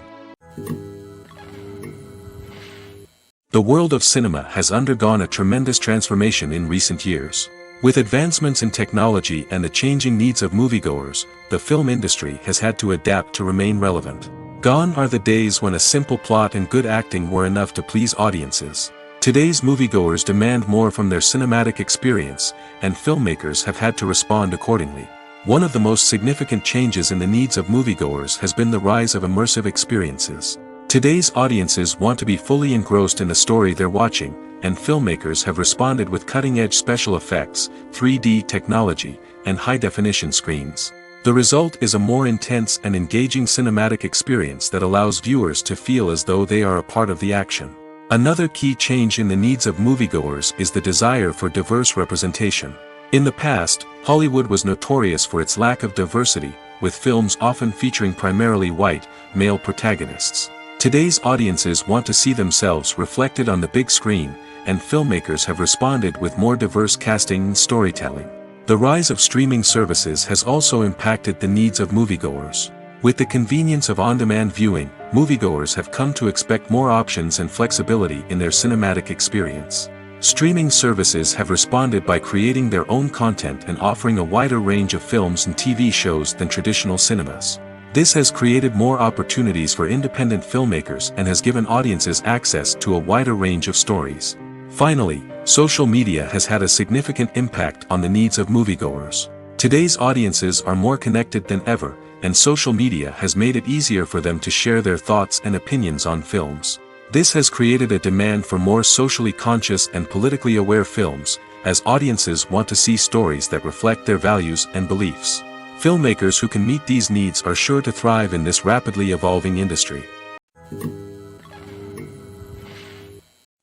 The world of cinema has undergone a tremendous transformation in recent years. With advancements in technology and the changing needs of moviegoers, the film industry has had to adapt to remain relevant. Gone are the days when a simple plot and good acting were enough to please audiences. Today's moviegoers demand more from their cinematic experience, and filmmakers have had to respond accordingly. One of the most significant changes in the needs of moviegoers has been the rise of immersive experiences. Today's audiences want to be fully engrossed in the story they're watching, and filmmakers have responded with cutting-edge special effects, 3D technology, and high-definition screens. The result is a more intense and engaging cinematic experience that allows viewers to feel as though they are a part of the action. Another key change in the needs of moviegoers is the desire for diverse representation. In the past, Hollywood was notorious for its lack of diversity, with films often featuring primarily white, male protagonists. Today's audiences want to see themselves reflected on the big screen, and filmmakers have responded with more diverse casting and storytelling. The rise of streaming services has also impacted the needs of moviegoers. With the convenience of on-demand viewing, moviegoers have come to expect more options and flexibility in their cinematic experience. Streaming services have responded by creating their own content and offering a wider range of films and TV shows than traditional cinemas. This has created more opportunities for independent filmmakers and has given audiences access to a wider range of stories. Finally, social media has had a significant impact on the needs of moviegoers. Today's audiences are more connected than ever, and social media has made it easier for them to share their thoughts and opinions on films. This has created a demand for more socially conscious and politically aware films, as audiences want to see stories that reflect their values and beliefs. Filmmakers who can meet these needs are sure to thrive in this rapidly evolving industry.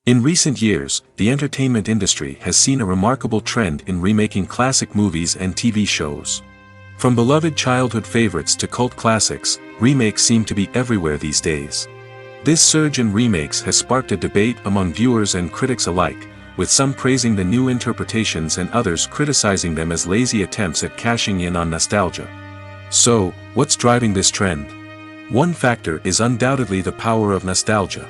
In recent years, the entertainment industry has seen a remarkable trend in remaking classic movies and TV shows. From beloved childhood favorites to cult classics, remakes seem to be everywhere these days. This surge in remakes has sparked a debate among viewers and critics alike, with some praising the new interpretations and others criticizing them as lazy attempts at cashing in on nostalgia. So, what's driving this trend? One factor is undoubtedly the power of nostalgia.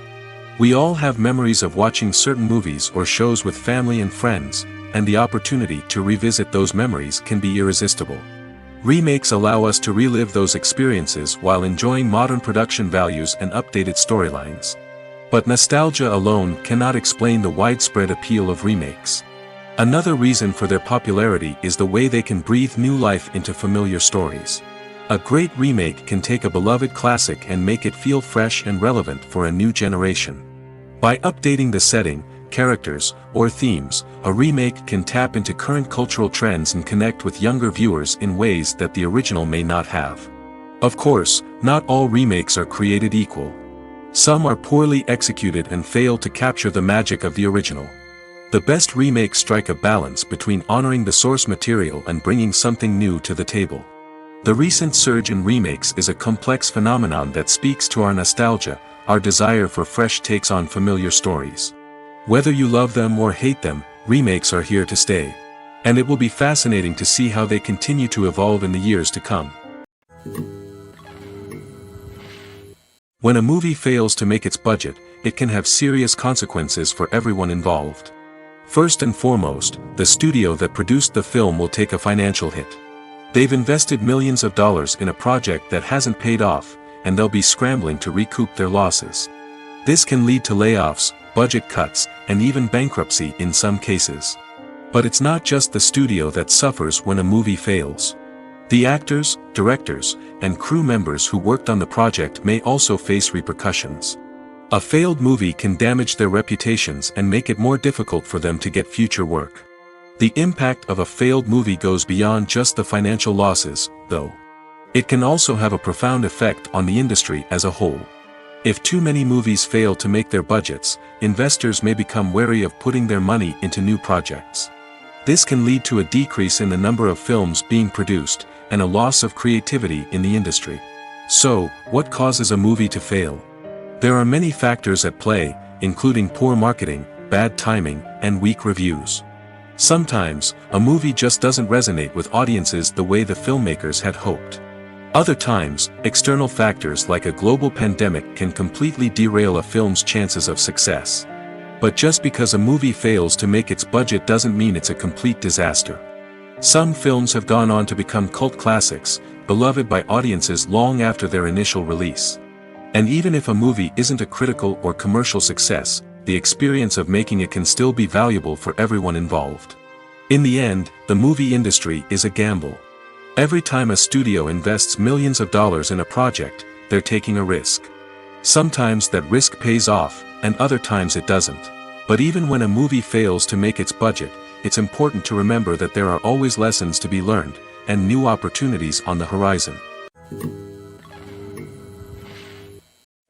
We all have memories of watching certain movies or shows with family and friends, and the opportunity to revisit those memories can be irresistible. Remakes allow us to relive those experiences while enjoying modern production values and updated storylines. But nostalgia alone cannot explain the widespread appeal of remakes. Another reason for their popularity is the way they can breathe new life into familiar stories. A great remake can take a beloved classic and make it feel fresh and relevant for a new generation. By updating the setting, characters, or themes, a remake can tap into current cultural trends and connect with younger viewers in ways that the original may not have. Of course, not all remakes are created equal. Some are poorly executed and fail to capture the magic of the original. The best remakes strike a balance between honoring the source material and bringing something new to the table. The recent surge in remakes is a complex phenomenon that speaks to our nostalgia, our desire for fresh takes on familiar stories. Whether you love them or hate them, remakes are here to stay. And it will be fascinating to see how they continue to evolve in the years to come. When a movie fails to make its budget, it can have serious consequences for everyone involved. First and foremost, the studio that produced the film will take a financial hit. They've invested millions of dollars in a project that hasn't paid off, and they'll be scrambling to recoup their losses. This can lead to layoffs, budget cuts, and even bankruptcy in some cases. But it's not just the studio that suffers when a movie fails. The actors, directors, and crew members who worked on the project may also face repercussions. A failed movie can damage their reputations and make it more difficult for them to get future work. The impact of a failed movie goes beyond just the financial losses, though. It can also have a profound effect on the industry as a whole. If too many movies fail to make their budgets, investors may become wary of putting their money into new projects. This can lead to a decrease in the number of films being produced, and a loss of creativity in the industry. So, what causes a movie to fail? There are many factors at play, including poor marketing, bad timing, and weak reviews. Sometimes, a movie just doesn't resonate with audiences the way the filmmakers had hoped. Other times, external factors like a global pandemic can completely derail a film's chances of success. But just because a movie fails to make its budget doesn't mean it's a complete disaster. Some films have gone on to become cult classics, beloved by audiences long after their initial release. And even if a movie isn't a critical or commercial success, the experience of making it can still be valuable for everyone involved. In the end, the movie industry is a gamble. Every time a studio invests millions of dollars in a project, they're taking a risk. Sometimes that risk pays off, and other times it doesn't. But even when a movie fails to make its budget, it's important to remember that there are always lessons to be learned, and new opportunities on the horizon.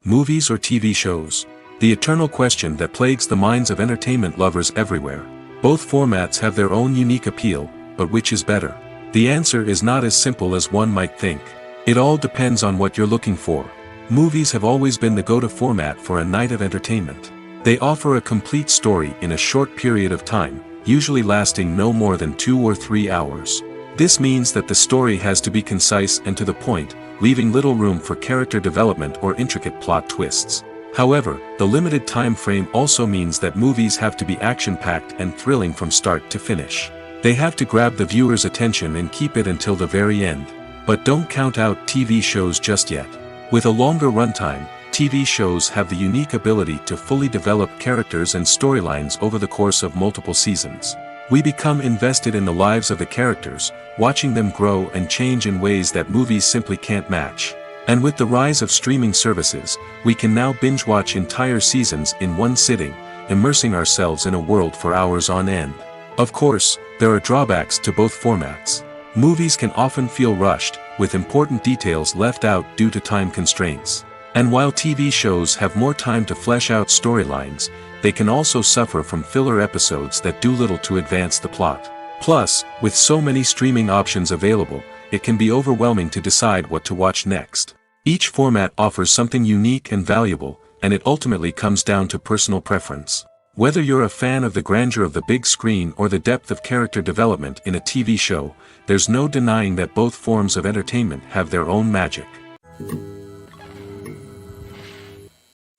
Movies or TV shows? The eternal question that plagues the minds of entertainment lovers everywhere. Both formats have their own unique appeal, but which is better? The answer is not as simple as one might think. It all depends on what you're looking for. Movies have always been the go-to format for a night of entertainment. They offer a complete story in a short period of time, usually lasting no more than 2 or 3 hours. This means that the story has to be concise and to the point, leaving little room for character development or intricate plot twists. However, the limited time frame also means that movies have to be action-packed and thrilling from start to finish. They have to grab the viewer's attention and keep it until the very end. But don't count out TV shows just yet. With a longer runtime, TV shows have the unique ability to fully develop characters and storylines over the course of multiple seasons. We become invested in the lives of the characters, watching them grow and change in ways that movies simply can't match. And with the rise of streaming services, we can now binge-watch entire seasons in one sitting, immersing ourselves in a world for hours on end. Of course, there are drawbacks to both formats. Movies can often feel rushed, with important details left out due to time constraints. And while TV shows have more time to flesh out storylines, they can also suffer from filler episodes that do little to advance the plot. Plus, with so many streaming options available, it can be overwhelming to decide what to watch next. Each format offers something unique and valuable, and it ultimately comes down to personal preference. Whether you're a fan of the grandeur of the big screen or the depth of character development in a TV show, there's no denying that both forms of entertainment have their own magic.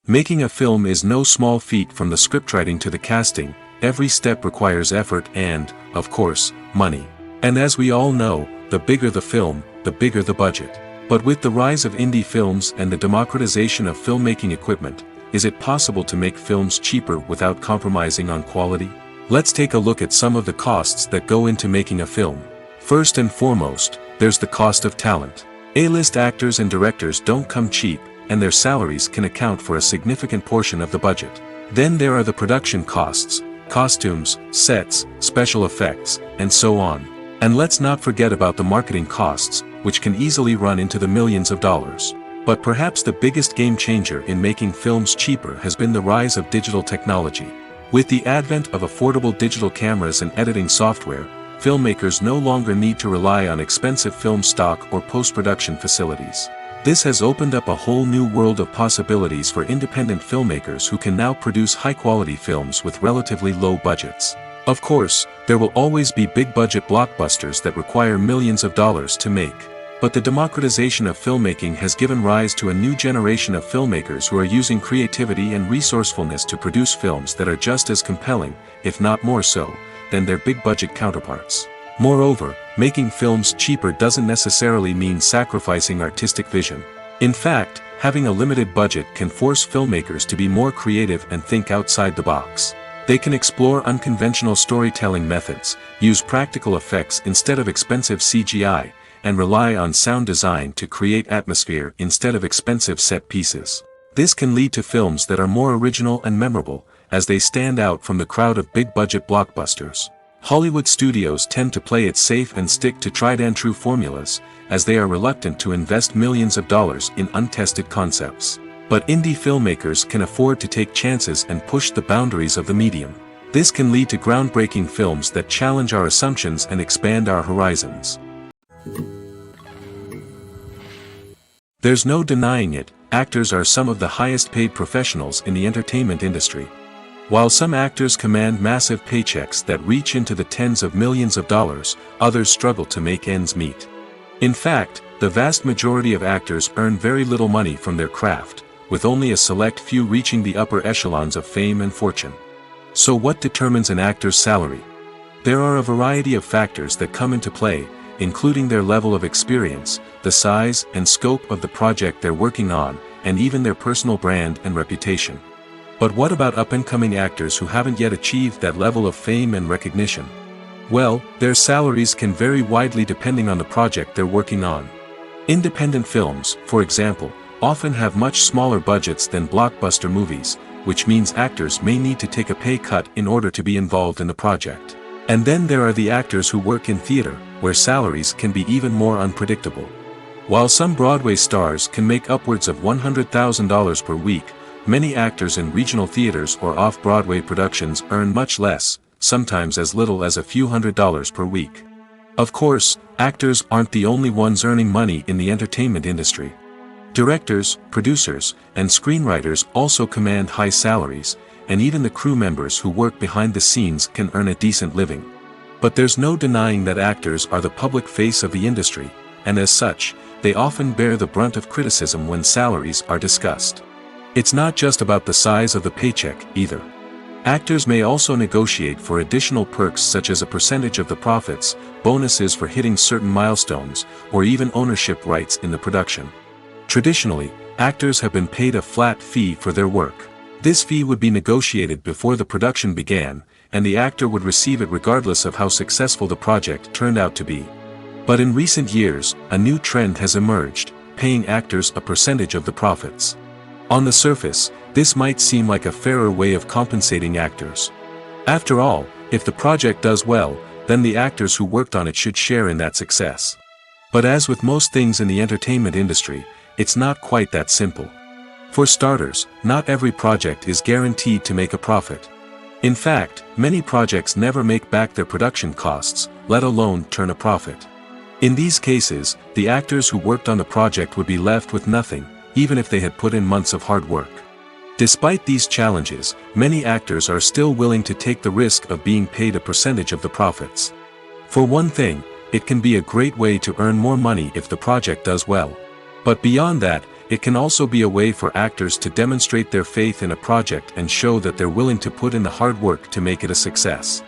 Making a film is no small feat. From the scriptwriting to the casting, every step requires effort and, of course, money. And as we all know, the bigger the film, the bigger the budget. But with the rise of indie films and the democratization of filmmaking equipment, is it possible to make films cheaper without compromising on quality? Let's take a look at some of the costs that go into making a film. First and foremost, there's the cost of talent. A-list actors and directors don't come cheap, and their salaries can account for a significant portion of the budget. Then there are the production costs, costumes, sets, special effects, and so on. And let's not forget about the marketing costs, which can easily run into the millions of dollars. But perhaps the biggest game changer in making films cheaper has been the rise of digital technology. With the advent of affordable digital cameras and editing software, filmmakers no longer need to rely on expensive film stock or post-production facilities. This has opened up a whole new world of possibilities for independent filmmakers who can now produce high-quality films with relatively low budgets. Of course, there will always be big-budget blockbusters that require millions of dollars to make. But the democratization of filmmaking has given rise to a new generation of filmmakers who are using creativity and resourcefulness to produce films that are just as compelling, if not more so, than their big-budget counterparts. Moreover, making films cheaper doesn't necessarily mean sacrificing artistic vision. In fact, having a limited budget can force filmmakers to be more creative and think outside the box. They can explore unconventional storytelling methods, use practical effects instead of expensive CGI, and rely on sound design to create atmosphere instead of expensive set pieces. This can lead to films that are more original and memorable, as they stand out from the crowd of big-budget blockbusters. Hollywood studios tend to play it safe and stick to tried-and-true formulas, as they are reluctant to invest millions of dollars in untested concepts. But indie filmmakers can afford to take chances and push the boundaries of the medium. This can lead to groundbreaking films that challenge our assumptions and expand our horizons. There's no denying it, actors are some of the highest-paid professionals in the entertainment industry. While some actors command massive paychecks that reach into the tens of millions of dollars, others struggle to make ends meet. In fact, the vast majority of actors earn very little money from their craft, with only a select few reaching the upper echelons of fame and fortune. So what determines an actor's salary? There are a variety of factors that come into play, including their level of experience, the size and scope of the project they're working on, and even their personal brand and reputation. But what about up-and-coming actors who haven't yet achieved that level of fame and recognition? Well, their salaries can vary widely depending on the project they're working on. Independent films, for example, often have much smaller budgets than blockbuster movies, which means actors may need to take a pay cut in order to be involved in the project. And then there are the actors who work in theater, where salaries can be even more unpredictable. While some Broadway stars can make upwards of $100,000 per week, many actors in regional theaters or off-Broadway productions earn much less, sometimes as little as a few $100s per week. Of course, actors aren't the only ones earning money in the entertainment industry. Directors, producers, and screenwriters also command high salaries, and even the crew members who work behind the scenes can earn a decent living. But there's no denying that actors are the public face of the industry, and as such, they often bear the brunt of criticism when salaries are discussed. It's not just about the size of the paycheck, either. Actors may also negotiate for additional perks such as a percentage of the profits, bonuses for hitting certain milestones, or even ownership rights in the production. Traditionally, actors have been paid a flat fee for their work. This fee would be negotiated before the production began, and the actor would receive it regardless of how successful the project turned out to be. But in recent years, a new trend has emerged, paying actors a percentage of the profits. On the surface, this might seem like a fairer way of compensating actors. After all, if the project does well, then the actors who worked on it should share in that success. But as with most things in the entertainment industry, it's not quite that simple. For starters, not every project is guaranteed to make a profit. In fact, many projects never make back their production costs, let alone turn a profit. In these cases, the actors who worked on the project would be left with nothing, even if they had put in months of hard work. Despite these challenges, many actors are still willing to take the risk of being paid a percentage of the profits. For one thing, it can be a great way to earn more money if the project does well. But beyond that, it can also be a way for actors to demonstrate their faith in a project and show that they're willing to put in the hard work to make it a success.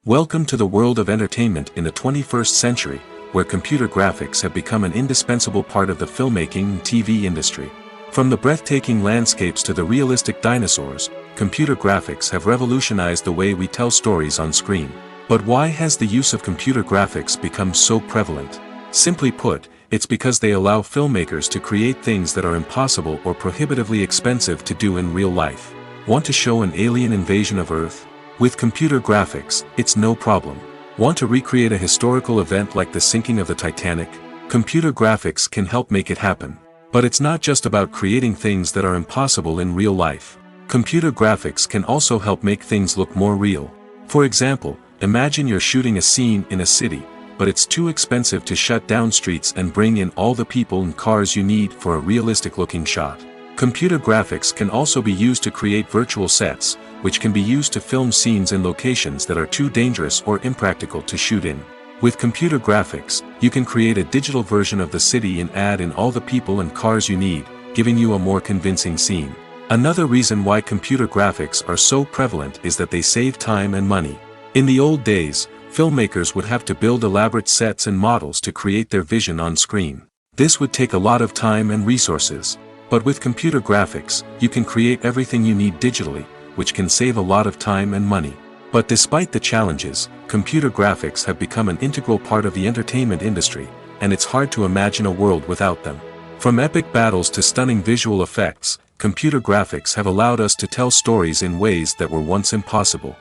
Welcome to the world of entertainment in the 21st century, where computer graphics have become an indispensable part of the filmmaking and TV industry. From the breathtaking landscapes to the realistic dinosaurs, computer graphics have revolutionized the way we tell stories on screen. But why has the use of computer graphics become so prevalent? Simply put, it's because they allow filmmakers to create things that are impossible or prohibitively expensive to do in real life. Want to show an alien invasion of Earth? With computer graphics, it's no problem. Want to recreate a historical event like the sinking of the Titanic? Computer graphics can help make it happen. But it's not just about creating things that are impossible in real life. Computer graphics can also help make things look more real. For example, imagine you're shooting a scene in a city, but it's too expensive to shut down streets and bring in all the people and cars you need for a realistic-looking shot. Computer graphics can also be used to create virtual sets, which can be used to film scenes in locations that are too dangerous or impractical to shoot in. With computer graphics, you can create a digital version of the city and add in all the people and cars you need, giving you a more convincing scene. Another reason why computer graphics are so prevalent is that they save time and money. In the old days, filmmakers would have to build elaborate sets and models to create their vision on screen. This would take a lot of time and resources. But with computer graphics, you can create everything you need digitally, which can save a lot of time and money. But despite the challenges, computer graphics have become an integral part of the entertainment industry, and it's hard to imagine a world without them. From epic battles to stunning visual effects, computer graphics have allowed us to tell stories in ways that were once impossible.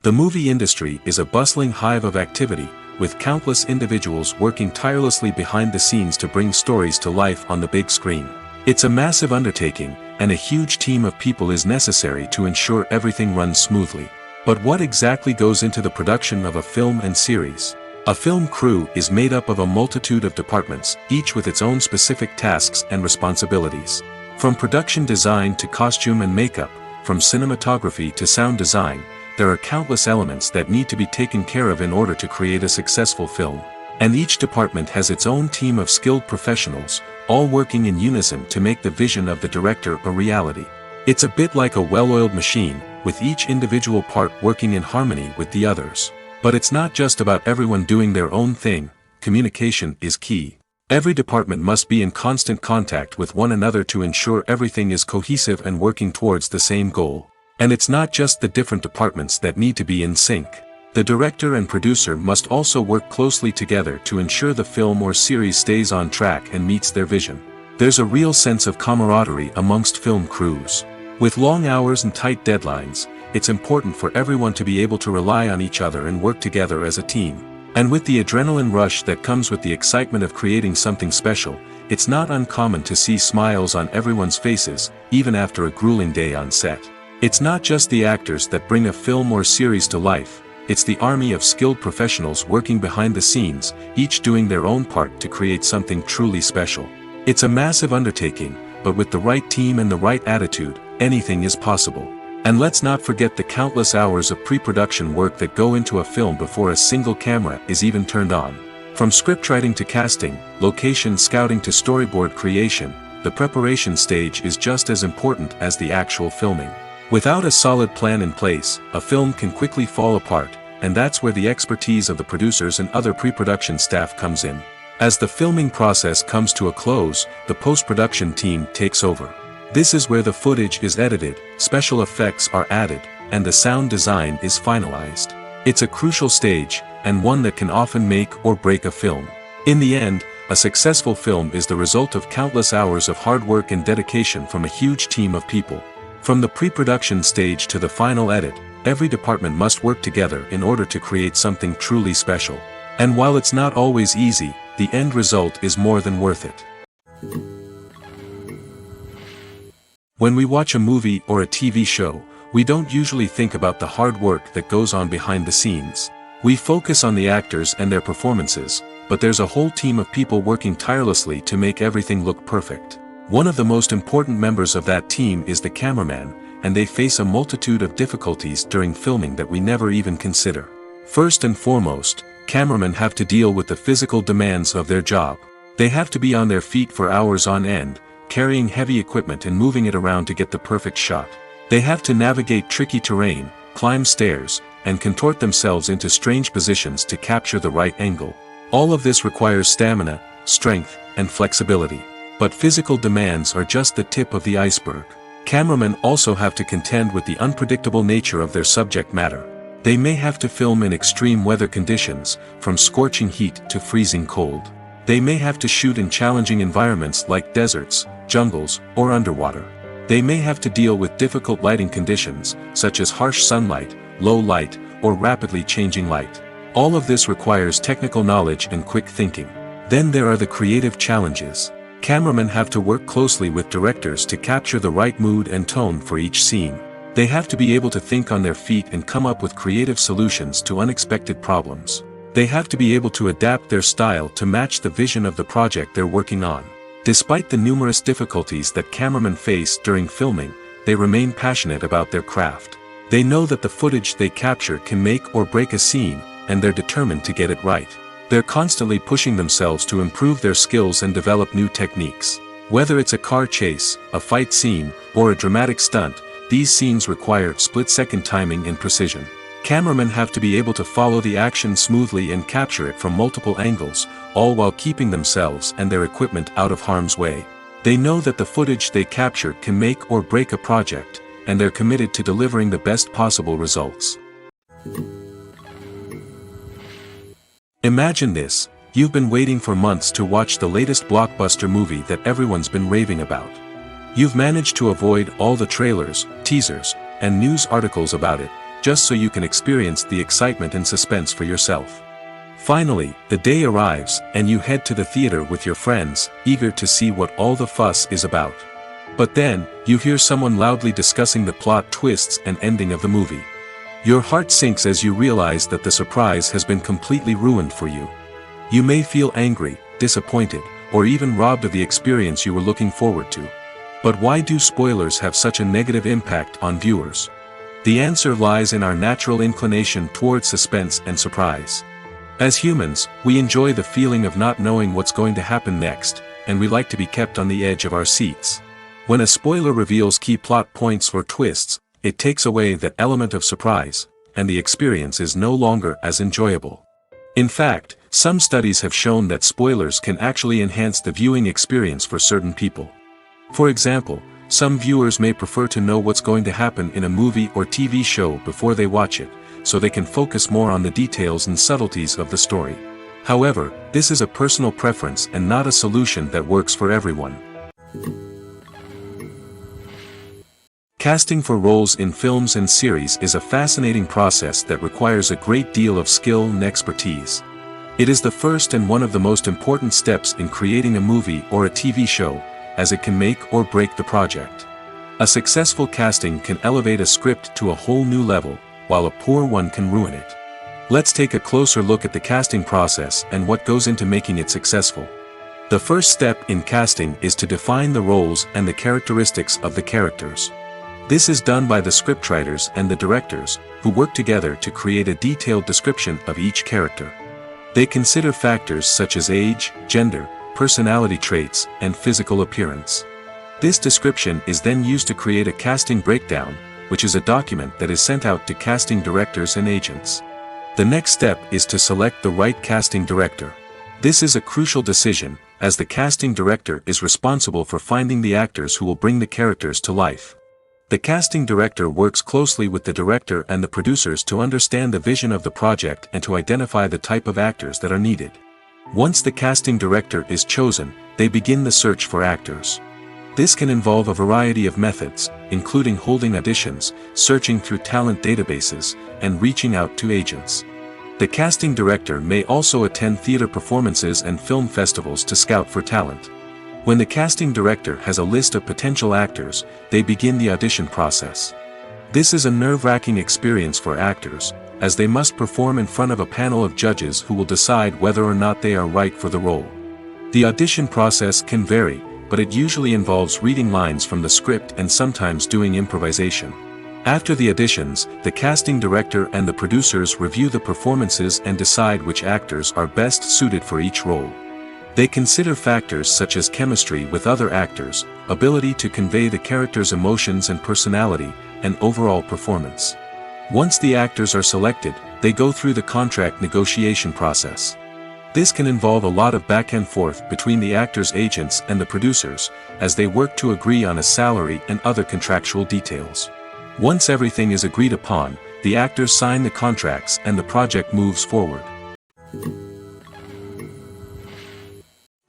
The movie industry is a bustling hive of activity, with countless individuals working tirelessly behind the scenes to bring stories to life on the big screen. It's a massive undertaking, and a huge team of people is necessary to ensure everything runs smoothly. But what exactly goes into the production of a film and series? A film crew is made up of a multitude of departments, each with its own specific tasks and responsibilities. From production design to costume and makeup, from cinematography to sound design, there are countless elements that need to be taken care of in order to create a successful film. And each department has its own team of skilled professionals, all working in unison to make the vision of the director a reality. It's a bit like a well-oiled machine, with each individual part working in harmony with the others. But it's not just about everyone doing their own thing. Communication is key. Every department must be in constant contact with one another to ensure everything is cohesive and working towards the same goal. And it's not just the different departments that need to be in sync. The director and producer must also work closely together to ensure the film or series stays on track and meets their vision. There's a real sense of camaraderie amongst film crews. With long hours and tight deadlines, it's important for everyone to be able to rely on each other and work together as a team. And with the adrenaline rush that comes with the excitement of creating something special, it's not uncommon to see smiles on everyone's faces, even after a grueling day on set. It's not just the actors that bring a film or series to life, it's the army of skilled professionals working behind the scenes, each doing their own part to create something truly special. It's a massive undertaking, but with the right team and the right attitude, anything is possible. And let's not forget the countless hours of pre-production work that go into a film before a single camera is even turned on. From scriptwriting to casting, location scouting to storyboard creation, the preparation stage is just as important as the actual filming. Without a solid plan in place, a film can quickly fall apart, and that's where the expertise of the producers and other pre-production staff comes in. As the filming process comes to a close, the post-production team takes over. This is where the footage is edited, special effects are added, and the sound design is finalized. It's a crucial stage, and one that can often make or break a film. In the end, a successful film is the result of countless hours of hard work and dedication from a huge team of people. From the pre-production stage to the final edit, every department must work together in order to create something truly special. And while it's not always easy, the end result is more than worth it. When we watch a movie or a TV show, we don't usually think about the hard work that goes on behind the scenes. We focus on the actors and their performances, but there's a whole team of people working tirelessly to make everything look perfect. One of the most important members of that team is the cameraman, and they face a multitude of difficulties during filming that we never even consider. First and foremost, cameramen have to deal with the physical demands of their job. They have to be on their feet for hours on end, carrying heavy equipment and moving it around to get the perfect shot. They have to navigate tricky terrain, climb stairs, and contort themselves into strange positions to capture the right angle. All of this requires stamina, strength, and flexibility. But physical demands are just the tip of the iceberg. Cameramen also have to contend with the unpredictable nature of their subject matter. They may have to film in extreme weather conditions, from scorching heat to freezing cold. They may have to shoot in challenging environments like deserts, jungles, or underwater. They may have to deal with difficult lighting conditions, such as harsh sunlight, low light, or rapidly changing light. All of this requires technical knowledge and quick thinking. Then there are the creative challenges. Cameramen have to work closely with directors to capture the right mood and tone for each scene. They have to be able to think on their feet and come up with creative solutions to unexpected problems. They have to be able to adapt their style to match the vision of the project they're working on. Despite the numerous difficulties that cameramen face during filming, they remain passionate about their craft. They know that the footage they capture can make or break a scene, and they're determined to get it right. They're constantly pushing themselves to improve their skills and develop new techniques. Whether it's a car chase, a fight scene, or a dramatic stunt, these scenes require split-second timing and precision. Cameramen have to be able to follow the action smoothly and capture it from multiple angles, all while keeping themselves and their equipment out of harm's way. They know that the footage they capture can make or break a project, and they're committed to delivering the best possible results. Imagine this: You've been waiting for months to watch the latest blockbuster movie that everyone's been raving about. You've managed to avoid all the trailers, teasers, and news articles about it, just so you can experience the excitement and suspense for yourself. Finally, the day arrives, and you head to the theater with your friends, eager to see what all the fuss is about. But then, you hear someone loudly discussing the plot twists and ending of the movie. Your heart sinks as you realize that the surprise has been completely ruined for you. You may feel angry, disappointed, or even robbed of the experience you were looking forward to. But why do spoilers have such a negative impact on viewers? The answer lies in our natural inclination towards suspense and surprise. As humans, we enjoy the feeling of not knowing what's going to happen next, and we like to be kept on the edge of our seats. When a spoiler reveals key plot points or twists, it takes away that element of surprise, and the experience is no longer as enjoyable. In fact, some studies have shown that spoilers can actually enhance the viewing experience for certain people. For example, some viewers may prefer to know what's going to happen in a movie or TV show before they watch it, so they can focus more on the details and subtleties of the story. However, this is a personal preference and not a solution that works for everyone. Casting for roles in films and series is a fascinating process that requires a great deal of skill and expertise. It is the first and one of the most important steps in creating a movie or a TV show, as it can make or break the project. A successful casting can elevate a script to a whole new level, while a poor one can ruin it. Let's take a closer look at the casting process and what goes into making it successful. The first step in casting is to define the roles and the characteristics of the characters. This is done by the scriptwriters and the directors, who work together to create a detailed description of each character. They consider factors such as age, gender, personality traits, and physical appearance. This description is then used to create a casting breakdown, which is a document that is sent out to casting directors and agents. The next step is to select the right casting director. This is a crucial decision, as the casting director is responsible for finding the actors who will bring the characters to life. The casting director works closely with the director and the producers to understand the vision of the project and to identify the type of actors that are needed. Once the casting director is chosen, they begin the search for actors. This can involve a variety of methods, including holding auditions, searching through talent databases, and reaching out to agents. The casting director may also attend theater performances and film festivals to scout for talent. When the casting director has a list of potential actors, they begin the audition process. This is a nerve-wracking experience for actors, as they must perform in front of a panel of judges who will decide whether or not they are right for the role. The audition process can vary, but it usually involves reading lines from the script and sometimes doing improvisation. After the auditions, the casting director and the producers review the performances and decide which actors are best suited for each role. They consider factors such as chemistry with other actors, ability to convey the character's emotions and personality, and overall performance. Once the actors are selected, they go through the contract negotiation process. This can involve a lot of back and forth between the actors' agents and the producers, as they work to agree on a salary and other contractual details. Once everything is agreed upon, the actors sign the contracts and the project moves forward.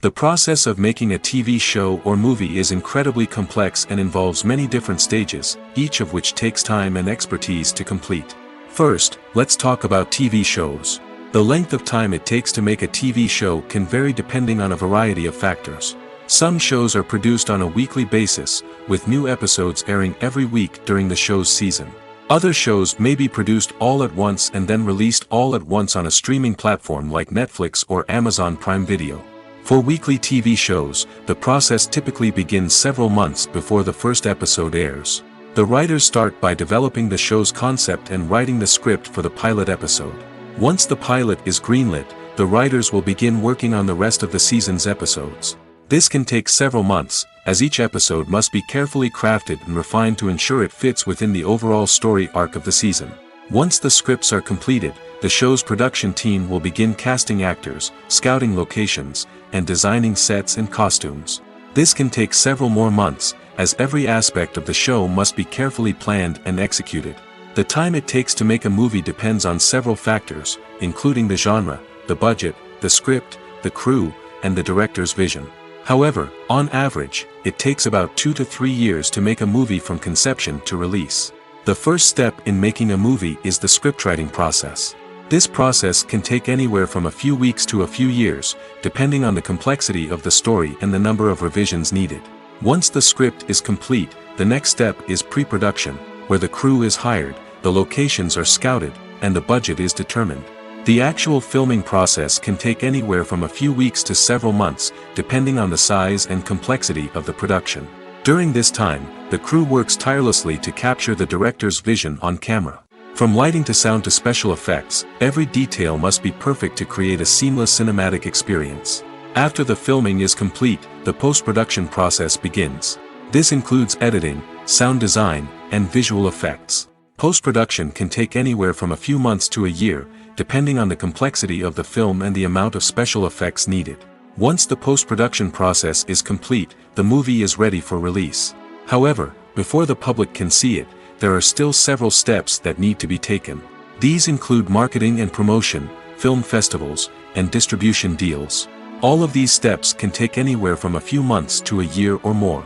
The process of making a TV show or movie is incredibly complex and involves many different stages, each of which takes time and expertise to complete. First, let's talk about TV shows. The length of time it takes to make a TV show can vary depending on a variety of factors. Some shows are produced on a weekly basis, with new episodes airing every week during the show's season. Other shows may be produced all at once and then released all at once on a streaming platform like Netflix or Amazon Prime Video. For weekly TV shows, the process typically begins several months before the first episode airs. The writers start by developing the show's concept and writing the script for the pilot episode. Once the pilot is greenlit, the writers will begin working on the rest of the season's episodes. This can take several months, as each episode must be carefully crafted and refined to ensure it fits within the overall story arc of the season. Once the scripts are completed, the show's production team will begin casting actors, scouting locations, and designing sets and costumes. This can take several more months, as every aspect of the show must be carefully planned and executed. The time it takes to make a movie depends on several factors, including the genre, the budget, the script, the crew, and the director's vision. However, on average, it takes about 2 to 3 years to make a movie from conception to release. The first step in making a movie is the scriptwriting process. This process can take anywhere from a few weeks to a few years, depending on the complexity of the story and the number of revisions needed. Once the script is complete, the next step is pre-production, where the crew is hired, the locations are scouted, and the budget is determined. The actual filming process can take anywhere from a few weeks to several months, depending on the size and complexity of the production. During this time, the crew works tirelessly to capture the director's vision on camera. From lighting to sound to special effects, every detail must be perfect to create a seamless cinematic experience. After the filming is complete, the post-production process begins. This includes editing, sound design, and visual effects. Post-production can take anywhere from a few months to a year, depending on the complexity of the film and the amount of special effects needed. Once the post-production process is complete, the movie is ready for release. However, before the public can see it, there are still several steps that need to be taken. These include marketing and promotion, film festivals, and distribution deals. All of these steps can take anywhere from a few months to a year or more.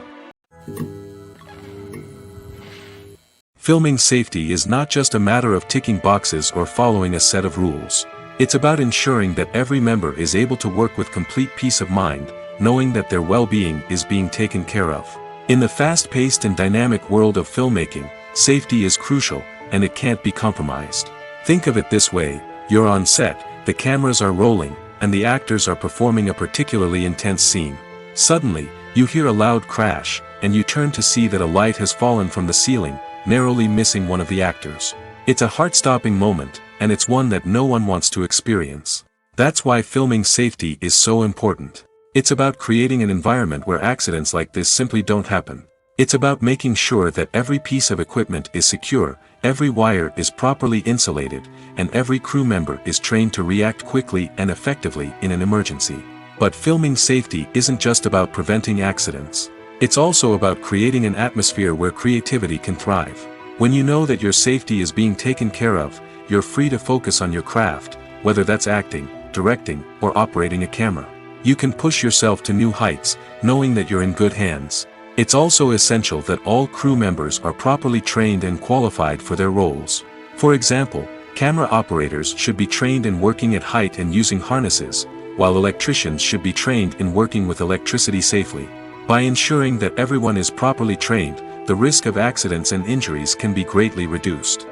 Filming safety is not just a matter of ticking boxes or following a set of rules. It's about ensuring that every member is able to work with complete peace of mind, knowing that their well-being is being taken care of. In the fast-paced and dynamic world of filmmaking, safety is crucial, and it can't be compromised. Think of it this way: you're on set, the cameras are rolling, and the actors are performing a particularly intense scene. Suddenly, you hear a loud crash, and you turn to see that a light has fallen from the ceiling, narrowly missing one of the actors. It's a heart-stopping moment, and it's one that no one wants to experience. That's why filming safety is so important. It's about creating an environment where accidents like this simply don't happen. It's about making sure that every piece of equipment is secure, every wire is properly insulated, and every crew member is trained to react quickly and effectively in an emergency. But filming safety isn't just about preventing accidents. It's also about creating an atmosphere where creativity can thrive. When you know that your safety is being taken care of, you're free to focus on your craft, whether that's acting, directing, or operating a camera. You can push yourself to new heights, knowing that you're in good hands. It's also essential that all crew members are properly trained and qualified for their roles. For example, camera operators should be trained in working at height and using harnesses, while electricians should be trained in working with electricity safely. By ensuring that everyone is properly trained, the risk of accidents and injuries can be greatly reduced.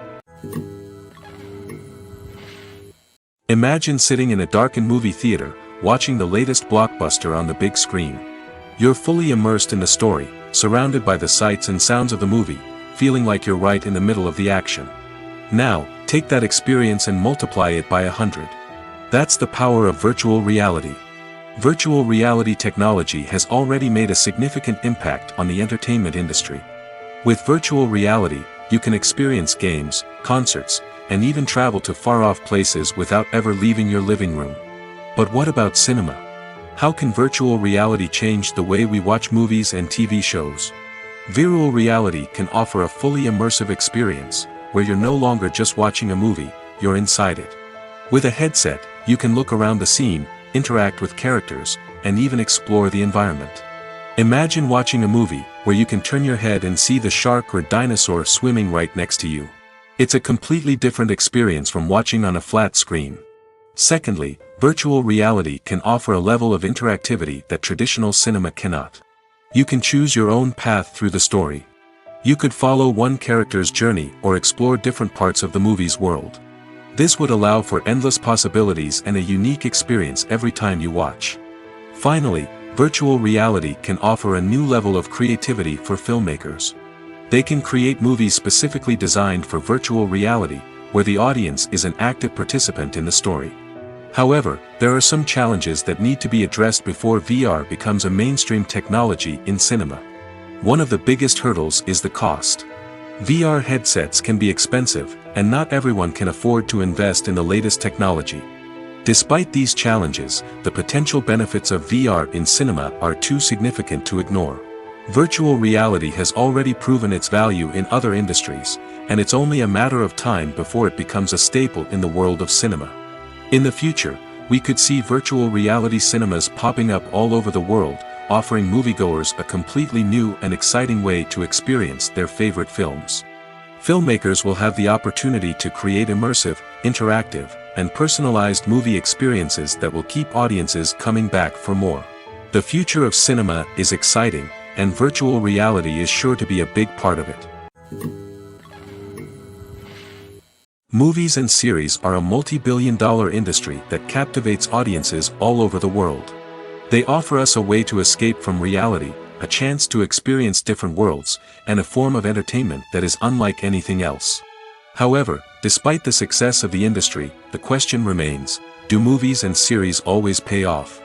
Imagine sitting in a darkened movie theater, watching the latest blockbuster on the big screen. You're fully immersed in the story, surrounded by the sights and sounds of the movie, feeling like you're right in the middle of the action. Now, take that experience and multiply it by 100. That's the power of virtual reality. Virtual reality technology has already made a significant impact on the entertainment industry. With virtual reality, you can experience games, concerts, and even travel to far-off places without ever leaving your living room. But what about cinema? How can virtual reality change the way we watch movies and TV shows? Virtual reality can offer a fully immersive experience, where you're no longer just watching a movie, you're inside it. With a headset, you can look around the scene, interact with characters, and even explore the environment. Imagine watching a movie, where you can turn your head and see the shark or dinosaur swimming right next to you. It's a completely different experience from watching on a flat screen. Secondly, virtual reality can offer a level of interactivity that traditional cinema cannot. You can choose your own path through the story. You could follow one character's journey or explore different parts of the movie's world. This would allow for endless possibilities and a unique experience every time you watch. Finally, virtual reality can offer a new level of creativity for filmmakers. They can create movies specifically designed for virtual reality, where the audience is an active participant in the story. However, there are some challenges that need to be addressed before VR becomes a mainstream technology in cinema. One of the biggest hurdles is the cost. VR headsets can be expensive, and not everyone can afford to invest in the latest technology. Despite these challenges, the potential benefits of VR in cinema are too significant to ignore. Virtual reality has already proven its value in other industries, and it's only a matter of time before it becomes a staple in the world of cinema. In the future, We could see virtual reality cinemas popping up all over the world, offering moviegoers a completely new and exciting way to experience their favorite films. Filmmakers will have the opportunity to create immersive, interactive, and personalized movie experiences that will keep audiences coming back for more. The future of cinema is exciting, and virtual reality is sure to be a big part of it. Movies and series are a multi-billion-dollar industry that captivates audiences all over the world. They offer us a way to escape from reality, a chance to experience different worlds, and a form of entertainment that is unlike anything else. However, despite the success of the industry, the question remains, do movies and series always pay off?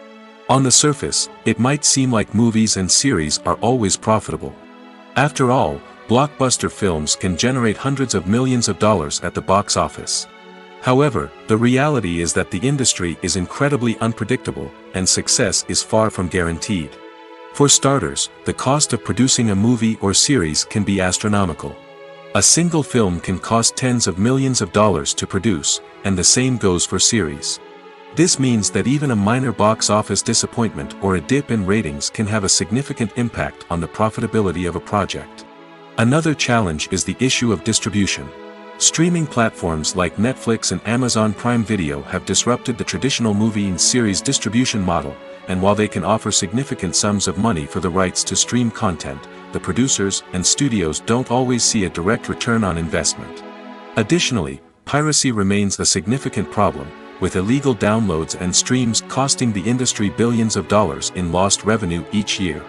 On the surface, it might seem like movies and series are always profitable. After all, blockbuster films can generate hundreds of millions of dollars at the box office. However, the reality is that the industry is incredibly unpredictable, and success is far from guaranteed. For starters, the cost of producing a movie or series can be astronomical. A single film can cost tens of millions of dollars to produce, and the same goes for series. This means that even a minor box office disappointment or a dip in ratings can have a significant impact on the profitability of a project. Another challenge is the issue of distribution. Streaming platforms like Netflix and Amazon Prime Video have disrupted the traditional movie and series distribution model, and while they can offer significant sums of money for the rights to stream content, the producers and studios don't always see a direct return on investment. Additionally, piracy remains a significant problem, with illegal downloads and streams costing the industry billions of dollars in lost revenue each year.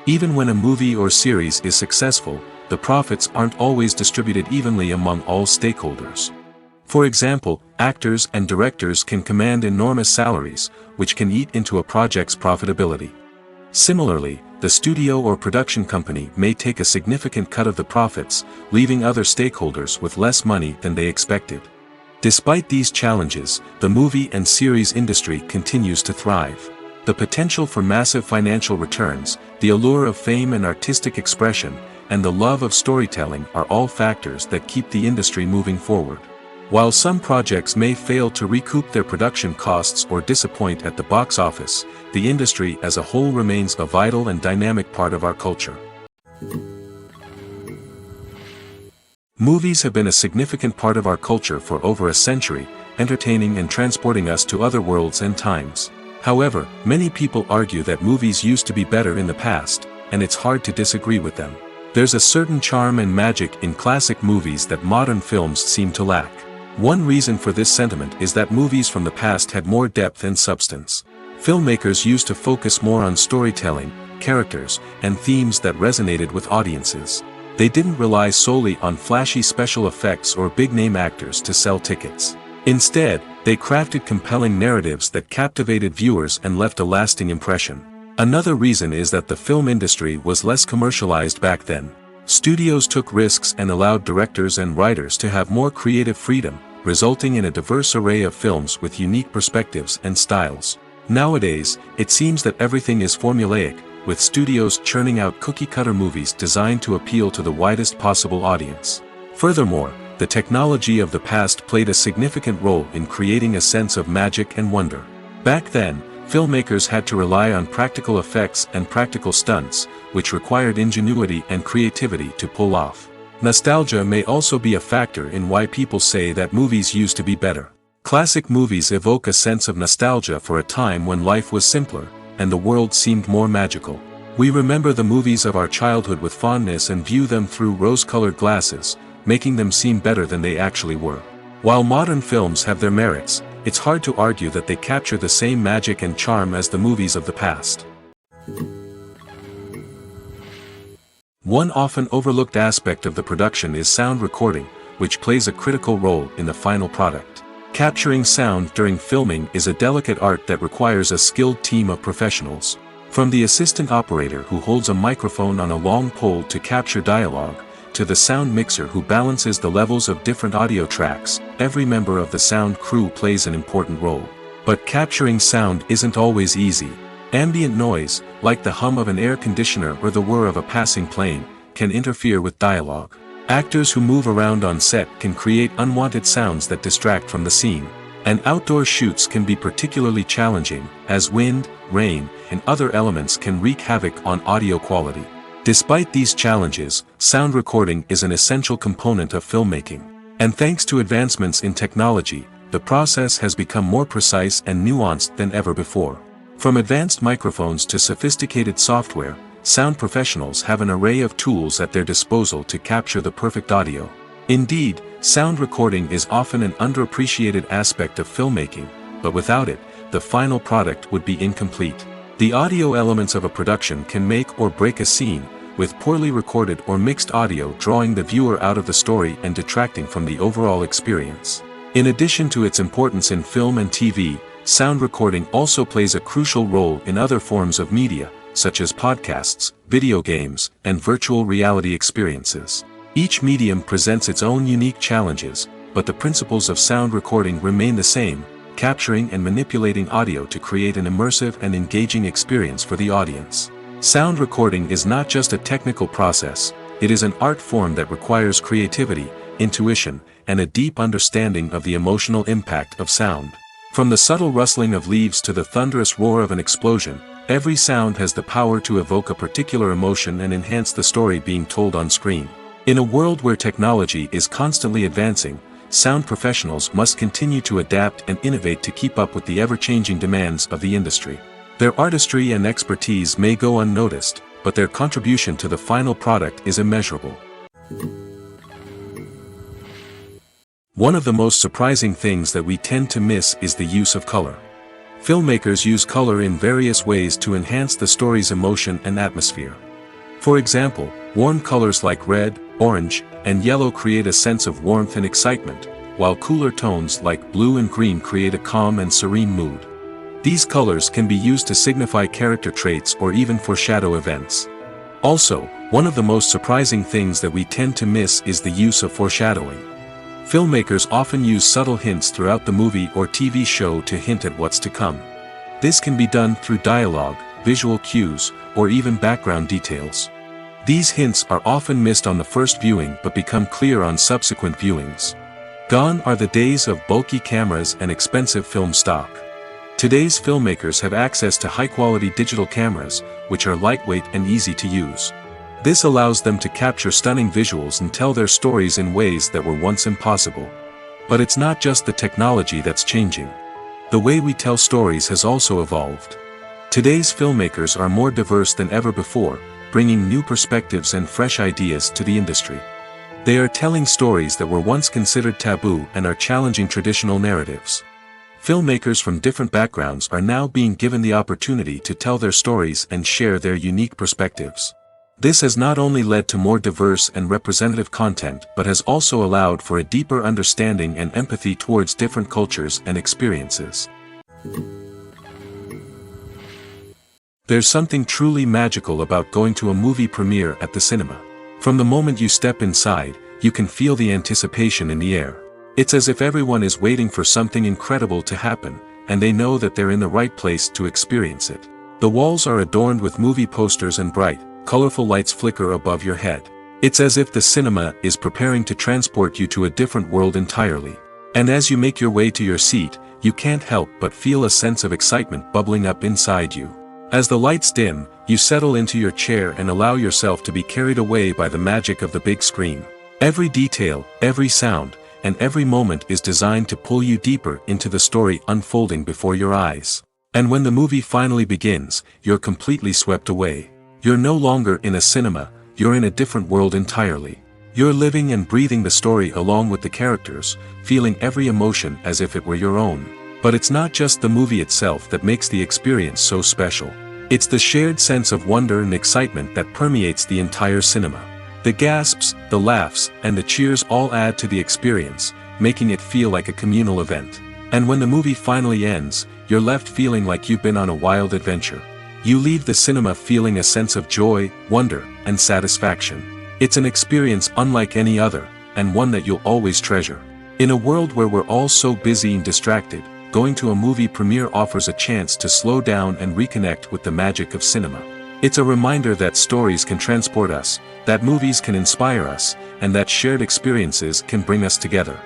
Even when a movie or series is successful, the profits aren't always distributed evenly among all stakeholders. For example, actors and directors can command enormous salaries, which can eat into a project's profitability. Similarly, the studio or production company may take a significant cut of the profits, leaving other stakeholders with less money than they expected. Despite these challenges, the movie and series industry continues to thrive. The potential for massive financial returns, the allure of fame and artistic expression, and the love of storytelling are all factors that keep the industry moving forward. While some projects may fail to recoup their production costs or disappoint at the box office, the industry as a whole remains a vital and dynamic part of our culture. Movies have been a significant part of our culture for over a century, entertaining and transporting us to other worlds and times. However, many people argue that movies used to be better in the past, and it's hard to disagree with them. There's a certain charm and magic in classic movies that modern films seem to lack. One reason for this sentiment is that movies from the past had more depth and substance. Filmmakers used to focus more on storytelling, characters, and themes that resonated with audiences. They didn't rely solely on flashy special effects or big-name actors to sell tickets. Instead, they crafted compelling narratives that captivated viewers and left a lasting impression. Another reason is that the film industry was less commercialized back then. Studios took risks and allowed directors and writers to have more creative freedom, resulting in a diverse array of films with unique perspectives and styles. Nowadays, it seems that everything is formulaic, with studios churning out cookie-cutter movies designed to appeal to the widest possible audience. Furthermore, the technology of the past played a significant role in creating a sense of magic and wonder. Back then, filmmakers had to rely on practical effects and practical stunts, which required ingenuity and creativity to pull off. Nostalgia may also be a factor in why people say that movies used to be better. Classic movies evoke a sense of nostalgia for a time when life was simpler, and the world seemed more magical. We remember the movies of our childhood with fondness and view them through rose-colored glasses, making them seem better than they actually were. While modern films have their merits, it's hard to argue that they capture the same magic and charm as the movies of the past. One often overlooked aspect of the production is sound recording, which plays a critical role in the final product. Capturing sound during filming is a delicate art that requires a skilled team of professionals. From the assistant operator who holds a microphone on a long pole to capture dialogue, to the sound mixer who balances the levels of different audio tracks, every member of the sound crew plays an important role. But capturing sound isn't always easy. Ambient noise, like the hum of an air conditioner or the whir of a passing plane, can interfere with dialogue. Actors who move around on set can create unwanted sounds that distract from the scene. And outdoor shoots can be particularly challenging, as wind, rain, and other elements can wreak havoc on audio quality. Despite these challenges, sound recording is an essential component of filmmaking. And thanks to advancements in technology, the process has become more precise and nuanced than ever before. From advanced microphones to sophisticated software, sound professionals have an array of tools at their disposal to capture the perfect audio. Indeed, sound recording is often an underappreciated aspect of filmmaking, but without it, the final product would be incomplete. The audio elements of a production can make or break a scene, with poorly recorded or mixed audio drawing the viewer out of the story and detracting from the overall experience. In addition to its importance in film and TV, sound recording also plays a crucial role in other forms of media, such as podcasts, video games, and virtual reality experiences. Each medium presents its own unique challenges, but the principles of sound recording remain the same, capturing and manipulating audio to create an immersive and engaging experience for the audience. Sound recording is not just a technical process, it is an art form that requires creativity, intuition, and a deep understanding of the emotional impact of sound. From the subtle rustling of leaves to the thunderous roar of an explosion, every sound has the power to evoke a particular emotion and enhance the story being told on screen. In a world where technology is constantly advancing, sound professionals must continue to adapt and innovate to keep up with the ever-changing demands of the industry. Their artistry and expertise may go unnoticed, but their contribution to the final product is immeasurable. One of the most surprising things that we tend to miss is the use of color. Filmmakers use color in various ways to enhance the story's emotion and atmosphere. For example, warm colors like red, orange, and yellow create a sense of warmth and excitement, while cooler tones like blue and green create a calm and serene mood. These colors can be used to signify character traits or even foreshadow events. Also, one of the most surprising things that we tend to miss is the use of foreshadowing. Filmmakers often use subtle hints throughout the movie or TV show to hint at what's to come. This can be done through dialogue, visual cues, or even background details. These hints are often missed on the first viewing but become clear on subsequent viewings. Gone are the days of bulky cameras and expensive film stock. Today's filmmakers have access to high-quality digital cameras, which are lightweight and easy to use. This allows them to capture stunning visuals and tell their stories in ways that were once impossible. But it's not just the technology that's changing. The way we tell stories has also evolved. Today's filmmakers are more diverse than ever before, bringing new perspectives and fresh ideas to the industry. They are telling stories that were once considered taboo and are challenging traditional narratives. Filmmakers from different backgrounds are now being given the opportunity to tell their stories and share their unique perspectives. This has not only led to more diverse and representative content but has also allowed for a deeper understanding and empathy towards different cultures and experiences. There's something truly magical about going to a movie premiere at the cinema. From the moment you step inside, you can feel the anticipation in the air. It's as if everyone is waiting for something incredible to happen, and they know that they're in the right place to experience it. The walls are adorned with movie posters and bright, colorful lights flicker above your head. It's as if the cinema is preparing to transport you to a different world entirely. And as you make your way to your seat, you can't help but feel a sense of excitement bubbling up inside you. As the lights dim, you settle into your chair and allow yourself to be carried away by the magic of the big screen. Every detail, every sound, and every moment is designed to pull you deeper into the story unfolding before your eyes. And when the movie finally begins, you're completely swept away. You're no longer in a cinema, you're in a different world entirely. You're living and breathing the story along with the characters, feeling every emotion as if it were your own. But it's not just the movie itself that makes the experience so special. It's the shared sense of wonder and excitement that permeates the entire cinema. The gasps, the laughs, and the cheers all add to the experience, making it feel like a communal event. And when the movie finally ends, you're left feeling like you've been on a wild adventure. You leave the cinema feeling a sense of joy, wonder, and satisfaction. It's an experience unlike any other, and one that you'll always treasure. In a world where we're all so busy and distracted, going to a movie premiere offers a chance to slow down and reconnect with the magic of cinema. It's a reminder that stories can transport us, that movies can inspire us, and that shared experiences can bring us together.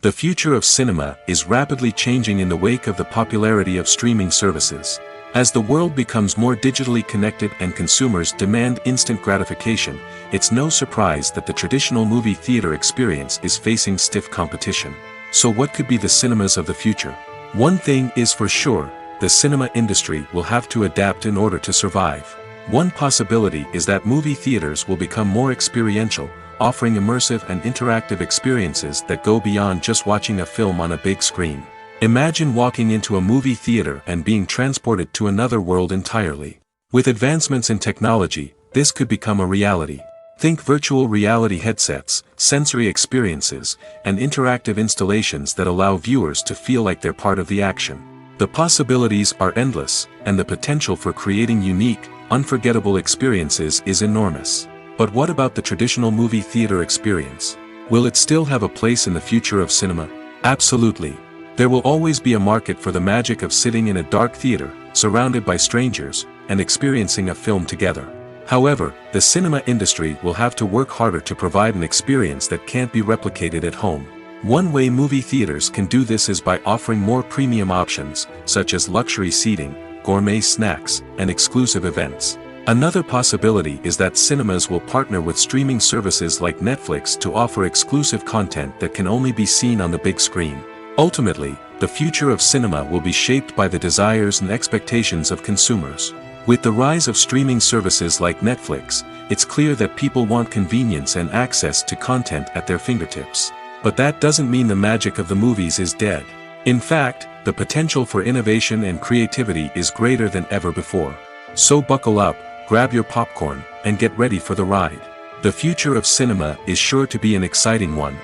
The future of cinema is rapidly changing in the wake of the popularity of streaming services. As the world becomes more digitally connected and consumers demand instant gratification, it's no surprise that the traditional movie theater experience is facing stiff competition. So what could be the cinemas of the future? One thing is for sure, the cinema industry will have to adapt in order to survive. One possibility is that movie theaters will become more experiential, offering immersive and interactive experiences that go beyond just watching a film on a big screen. Imagine walking into a movie theater and being transported to another world entirely. With advancements in technology, this could become a reality. Think virtual reality headsets, sensory experiences, and interactive installations that allow viewers to feel like they're part of the action. The possibilities are endless, and the potential for creating unique, unforgettable experiences is enormous. But what about the traditional movie theater experience? Will it still have a place in the future of cinema? Absolutely. There will always be a market for the magic of sitting in a dark theater, surrounded by strangers, and experiencing a film together. However, the cinema industry will have to work harder to provide an experience that can't be replicated at home. One way movie theaters can do this is by offering more premium options, such as luxury seating, gourmet snacks, and exclusive events. Another possibility is that cinemas will partner with streaming services like Netflix to offer exclusive content that can only be seen on the big screen. Ultimately, the future of cinema will be shaped by the desires and expectations of consumers. With the rise of streaming services like Netflix, it's clear that people want convenience and access to content at their fingertips. But that doesn't mean the magic of the movies is dead. In fact, the potential for innovation and creativity is greater than ever before. So buckle up, grab your popcorn, and get ready for the ride. The future of cinema is sure to be an exciting one.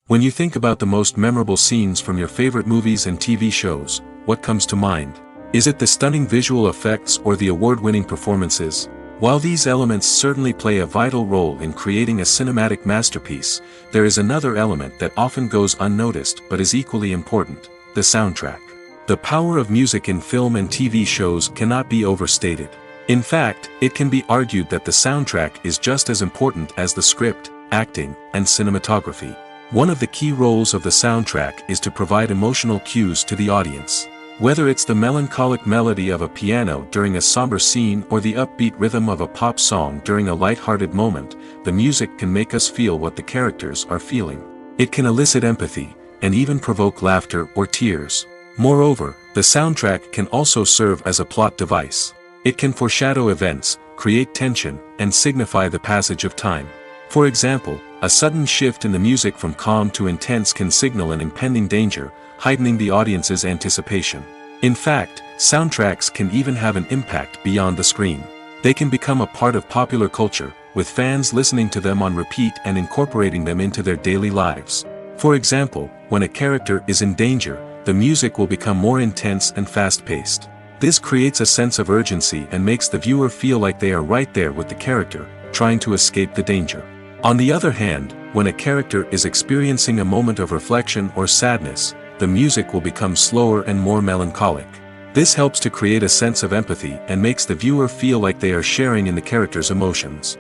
When you think about the most memorable scenes from your favorite movies and TV shows, what comes to mind? Is it the stunning visual effects or the award-winning performances? While these elements certainly play a vital role in creating a cinematic masterpiece, there is another element that often goes unnoticed but is equally important: the soundtrack. The power of music in film and TV shows cannot be overstated. In fact, it can be argued that the soundtrack is just as important as the script, acting, and cinematography. One of the key roles of the soundtrack is to provide emotional cues to the audience. Whether it's the melancholic melody of a piano during a somber scene or the upbeat rhythm of a pop song during a light-hearted moment, the music can make us feel what the characters are feeling. It can elicit empathy, and even provoke laughter or tears. Moreover, the soundtrack can also serve as a plot device. It can foreshadow events, create tension, and signify the passage of time. For example, a sudden shift in the music from calm to intense can signal an impending danger, heightening the audience's anticipation. In fact, soundtracks can even have an impact beyond the screen. They can become a part of popular culture, with fans listening to them on repeat and incorporating them into their daily lives. For example, when a character is in danger, the music will become more intense and fast-paced. This creates a sense of urgency and makes the viewer feel like they are right there with the character, trying to escape the danger. On the other hand, when a character is experiencing a moment of reflection or sadness, the music will become slower and more melancholic. This helps to create a sense of empathy and makes the viewer feel like they are sharing in the character's emotions.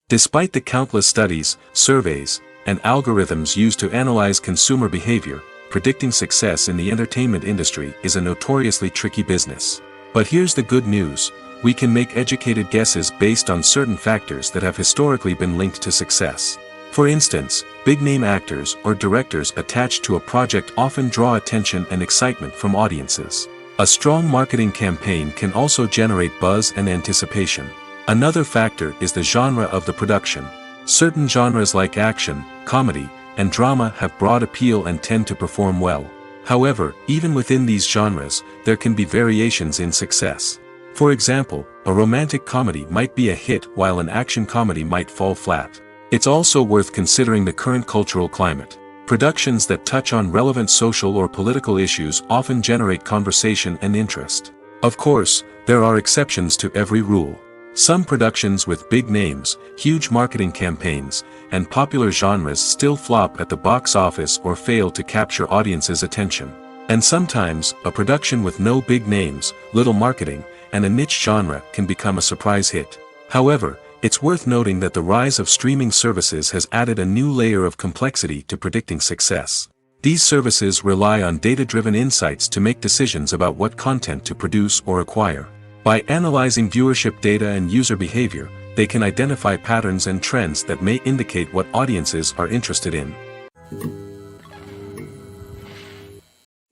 Despite the countless studies, surveys, and algorithms used to analyze consumer behavior, predicting success in the entertainment industry is a notoriously tricky business. But here's the good news: we can make educated guesses based on certain factors that have historically been linked to success. For instance, big-name actors or directors attached to a project often draw attention and excitement from audiences. A strong marketing campaign can also generate buzz and anticipation. Another factor is the genre of the production. Certain genres like action, comedy, and drama have broad appeal and tend to perform well. However, even within these genres, there can be variations in success. For example, a romantic comedy might be a hit while an action comedy might fall flat. It's also worth considering the current cultural climate. Productions that touch on relevant social or political issues often generate conversation and interest. Of course, there are exceptions to every rule. Some productions with big names, huge marketing campaigns, and popular genres still flop at the box office or fail to capture audiences' attention. And sometimes, a production with no big names, little marketing, and a niche genre can become a surprise hit. However, It's worth noting that the rise of streaming services has added a new layer of complexity to predicting success. These services rely on data-driven insights to make decisions about what content to produce or acquire. By analyzing viewership data and user behavior, they can identify patterns and trends that may indicate what audiences are interested in.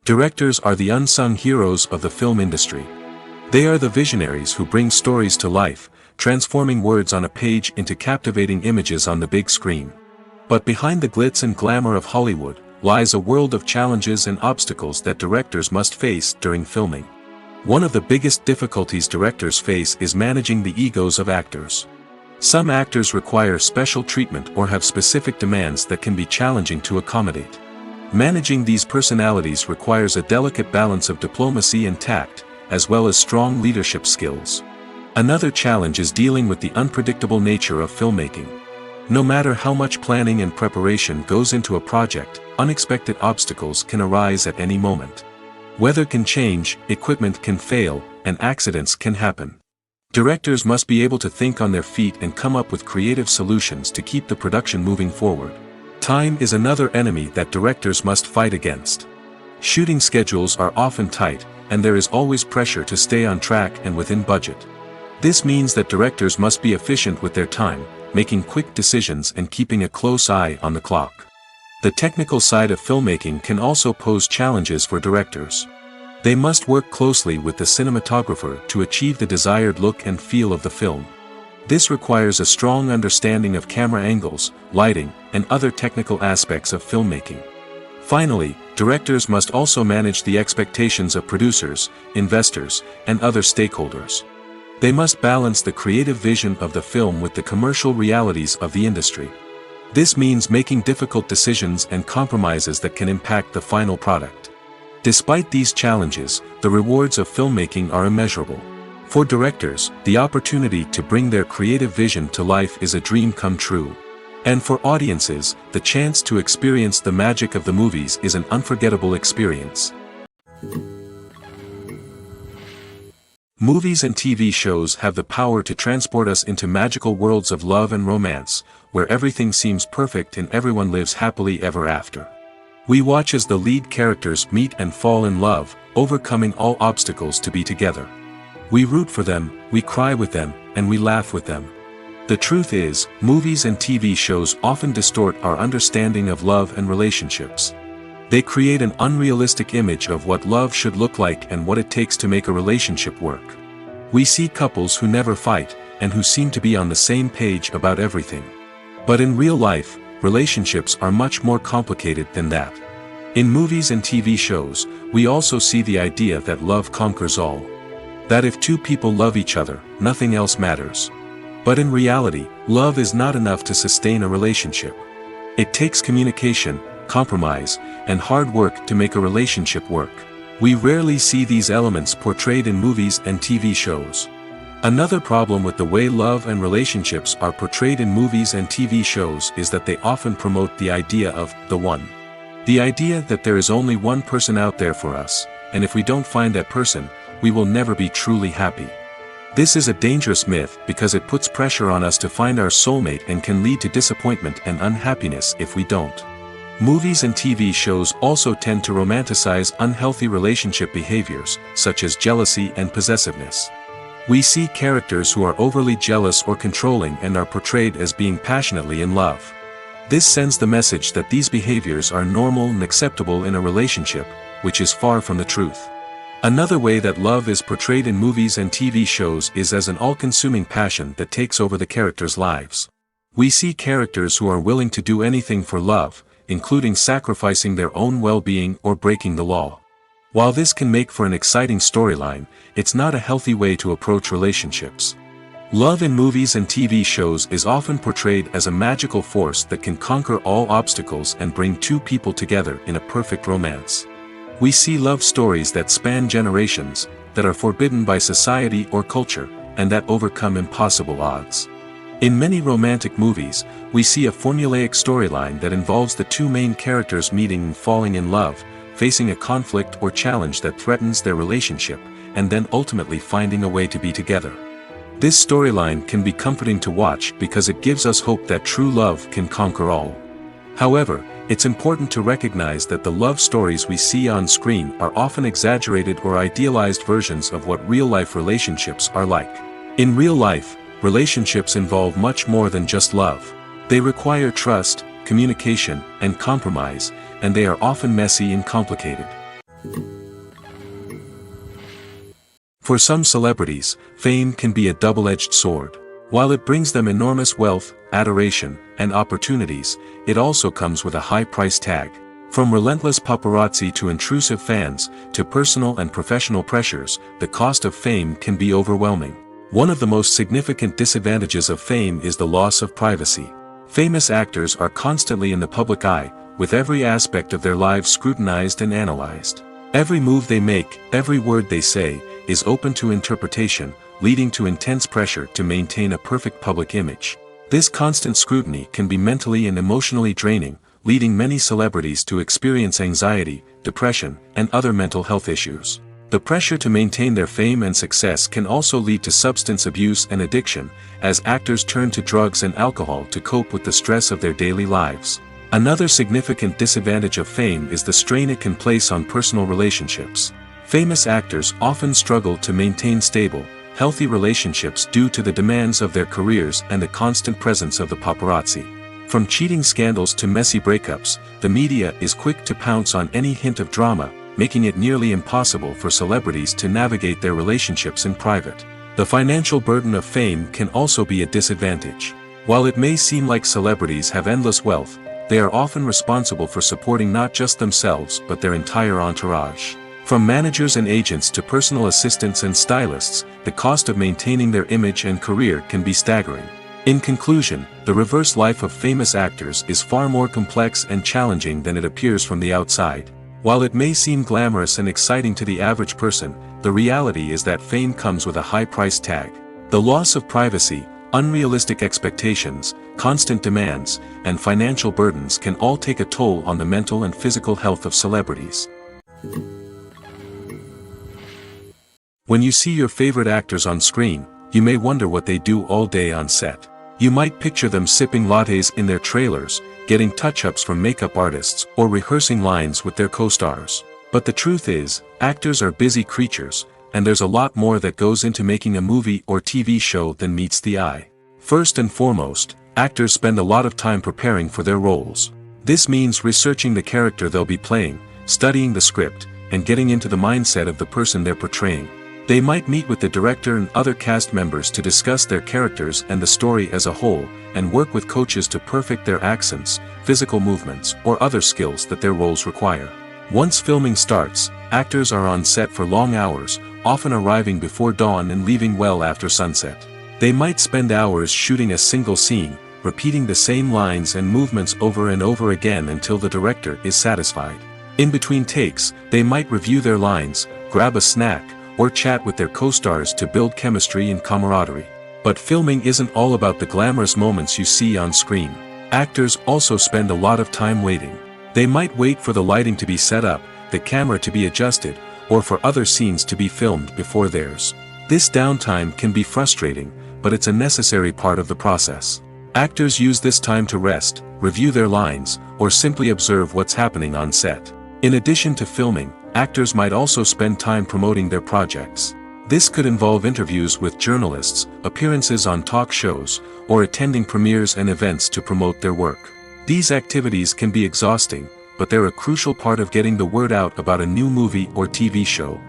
Directors are the unsung heroes of the film industry. They are the visionaries who bring stories to life, transforming words on a page into captivating images on the big screen. But behind the glitz and glamour of Hollywood lies a world of challenges and obstacles that directors must face during filming. One of the biggest difficulties directors face is managing the egos of actors. Some actors require special treatment or have specific demands that can be challenging to accommodate. Managing these personalities requires a delicate balance of diplomacy and tact, as well as strong leadership skills. Another challenge is dealing with the unpredictable nature of filmmaking. No matter how much planning and preparation goes into a project, unexpected obstacles can arise at any moment. Weather can change, equipment can fail, and accidents can happen. Directors must be able to think on their feet and come up with creative solutions to keep the production moving forward. Time is another enemy that directors must fight against. Shooting schedules are often tight, and there is always pressure to stay on track and within budget. This means that directors must be efficient with their time, making quick decisions and keeping a close eye on the clock. The technical side of filmmaking can also pose challenges for directors. They must work closely with the cinematographer to achieve the desired look and feel of the film. This requires a strong understanding of camera angles, lighting, and other technical aspects of filmmaking. Finally, directors must also manage the expectations of producers, investors, and other stakeholders. They must balance the creative vision of the film with the commercial realities of the industry. This means making difficult decisions and compromises that can impact the final product. Despite these challenges, the rewards of filmmaking are immeasurable. For directors, the opportunity to bring their creative vision to life is a dream come true. And for audiences, the chance to experience the magic of the movies is an unforgettable experience. Movies and TV shows have the power to transport us into magical worlds of love and romance, where everything seems perfect and everyone lives happily ever after. We watch as the lead characters meet and fall in love, overcoming all obstacles to be together. We root for them, we cry with them, and we laugh with them. The truth is, movies and TV shows often distort our understanding of love and relationships. They create an unrealistic image of what love should look like and what it takes to make a relationship work. We see couples who never fight, and who seem to be on the same page about everything. But in real life, relationships are much more complicated than that. In movies and TV shows, we also see the idea that love conquers all. That if two people love each other, nothing else matters. But in reality, love is not enough to sustain a relationship. It takes communication, compromise, and hard work to make a relationship work. We rarely see these elements portrayed in movies and TV shows. Another problem with the way love and relationships are portrayed in movies and TV shows is that they often promote the idea of the one. The idea that there is only one person out there for us, and if we don't find that person, we will never be truly happy. This is a dangerous myth because it puts pressure on us to find our soulmate and can lead to disappointment and unhappiness if we don't. Movies and TV shows also tend to romanticize unhealthy relationship behaviors, such as jealousy and possessiveness. We see characters who are overly jealous or controlling and are portrayed as being passionately in love. This sends the message that these behaviors are normal and acceptable in a relationship, which is far from the truth. Another way that love is portrayed in movies and TV shows is as an all-consuming passion that takes over the characters' lives. We see characters who are willing to do anything for love, including sacrificing their own well-being or breaking the law. While this can make for an exciting storyline, it's not a healthy way to approach relationships. Love in movies and TV shows is often portrayed as a magical force that can conquer all obstacles and bring two people together in a perfect romance. We see love stories that span generations, that are forbidden by society or culture, and that overcome impossible odds. In many romantic movies, we see a formulaic storyline that involves the two main characters meeting and falling in love, facing a conflict or challenge that threatens their relationship, and then ultimately finding a way to be together. This storyline can be comforting to watch because it gives us hope that true love can conquer all. However, it's important to recognize that the love stories we see on screen are often exaggerated or idealized versions of what real-life relationships are like. In real life, relationships involve much more than just love. They require trust, communication, and compromise, and they are often messy and complicated. For some celebrities, fame can be a double-edged sword. While it brings them enormous wealth, adoration, and opportunities, it also comes with a high price tag. From relentless paparazzi to intrusive fans, to personal and professional pressures, the cost of fame can be overwhelming. One of the most significant disadvantages of fame is the loss of privacy. Famous actors are constantly in the public eye, with every aspect of their lives scrutinized and analyzed. Every move they make, every word they say, is open to interpretation, leading to intense pressure to maintain a perfect public image. This constant scrutiny can be mentally and emotionally draining, leading many celebrities to experience anxiety, depression, and other mental health issues. The pressure to maintain their fame and success can also lead to substance abuse and addiction, as actors turn to drugs and alcohol to cope with the stress of their daily lives. Another significant disadvantage of fame is the strain it can place on personal relationships. Famous actors often struggle to maintain stable, healthy relationships due to the demands of their careers and the constant presence of the paparazzi. From cheating scandals to messy breakups, the media is quick to pounce on any hint of drama, making it nearly impossible for celebrities to navigate their relationships in private. The financial burden of fame can also be a disadvantage. While it may seem like celebrities have endless wealth, they are often responsible for supporting not just themselves but their entire entourage. From managers and agents to personal assistants and stylists, the cost of maintaining their image and career can be staggering. In conclusion, the reverse life of famous actors is far more complex and challenging than it appears from the outside. While it may seem glamorous and exciting to the average person, the reality is that fame comes with a high price tag. The loss of privacy, unrealistic expectations, constant demands, and financial burdens can all take a toll on the mental and physical health of celebrities. When you see your favorite actors on screen, you may wonder what they do all day on set. You might picture them sipping lattes in their trailers, getting touch-ups from makeup artists, or rehearsing lines with their co-stars. But the truth is, actors are busy creatures, and there's a lot more that goes into making a movie or TV show than meets the eye. First and foremost, actors spend a lot of time preparing for their roles. This means researching the character they'll be playing, studying the script, and getting into the mindset of the person they're portraying. They might meet with the director and other cast members to discuss their characters and the story as a whole, and work with coaches to perfect their accents, physical movements, or other skills that their roles require. Once filming starts, actors are on set for long hours, often arriving before dawn and leaving well after sunset. They might spend hours shooting a single scene, repeating the same lines and movements over and over again until the director is satisfied. In between takes, they might review their lines, grab a snack, or chat with their co-stars to build chemistry and camaraderie. But filming isn't all about the glamorous moments you see on screen. Actors also spend a lot of time waiting. They might wait for the lighting to be set up, the camera to be adjusted, or for other scenes to be filmed before theirs. This downtime can be frustrating, but it's a necessary part of the process. Actors use this time to rest, review their lines, or simply observe what's happening on set. In addition to filming, actors might also spend time promoting their projects. This could involve interviews with journalists, appearances on talk shows, or attending premieres and events to promote their work. These activities can be exhausting, but they're a crucial part of getting the word out about a new movie or TV show.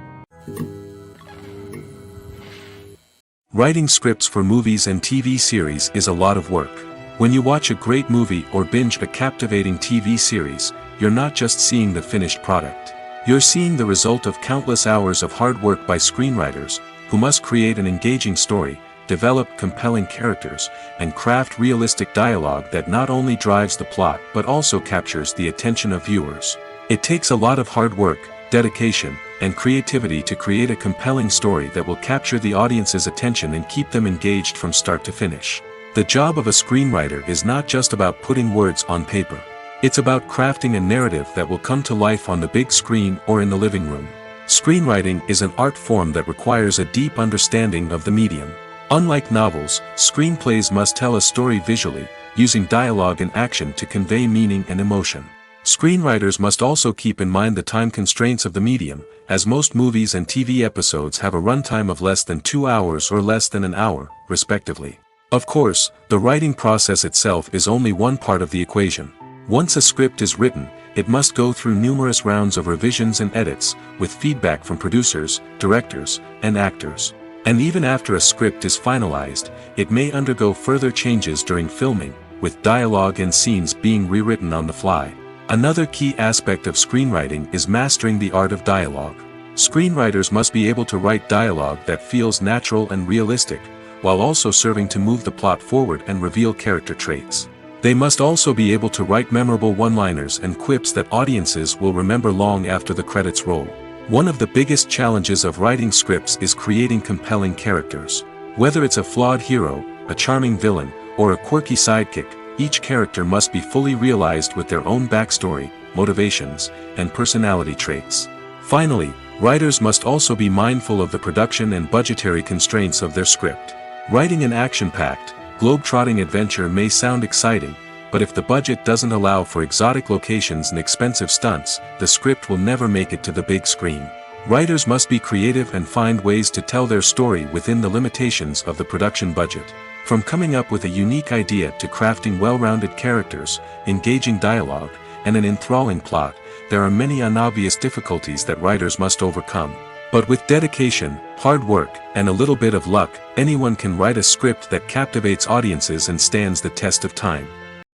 Writing scripts for movies and TV series is a lot of work. When you watch a great movie or binge a captivating TV series, you're not just seeing the finished product. You're seeing the result of countless hours of hard work by screenwriters, who must create an engaging story, develop compelling characters, and craft realistic dialogue that not only drives the plot but also captures the attention of viewers. It takes a lot of hard work, dedication, and creativity to create a compelling story that will capture the audience's attention and keep them engaged from start to finish. The job of a screenwriter is not just about putting words on paper. It's about crafting a narrative that will come to life on the big screen or in the living room. Screenwriting is an art form that requires a deep understanding of the medium. Unlike novels, screenplays must tell a story visually, using dialogue and action to convey meaning and emotion. Screenwriters must also keep in mind the time constraints of the medium, as most movies and TV episodes have a runtime of less than 2 hours or less than an hour, respectively. Of course, the writing process itself is only one part of the equation. Once a script is written, it must go through numerous rounds of revisions and edits, with feedback from producers, directors, and actors. And even after a script is finalized, it may undergo further changes during filming, with dialogue and scenes being rewritten on the fly. Another key aspect of screenwriting is mastering the art of dialogue. Screenwriters must be able to write dialogue that feels natural and realistic, while also serving to move the plot forward and reveal character traits. They must also be able to write memorable one-liners and quips that audiences will remember long after the credits roll. One of the biggest challenges of writing scripts is creating compelling characters. Whether it's a flawed hero, a charming villain, or a quirky sidekick, each character must be fully realized with their own backstory, motivations, and personality traits. Finally, writers must also be mindful of the production and budgetary constraints of their script. Writing an action-packed, globe-trotting adventure may sound exciting, but if the budget doesn't allow for exotic locations and expensive stunts, the script will never make it to the big screen. Writers must be creative and find ways to tell their story within the limitations of the production budget. From coming up with a unique idea to crafting well-rounded characters, engaging dialogue, and an enthralling plot, there are many unobvious difficulties that writers must overcome. But with dedication, hard work, and a little bit of luck, anyone can write a script that captivates audiences and stands the test of time.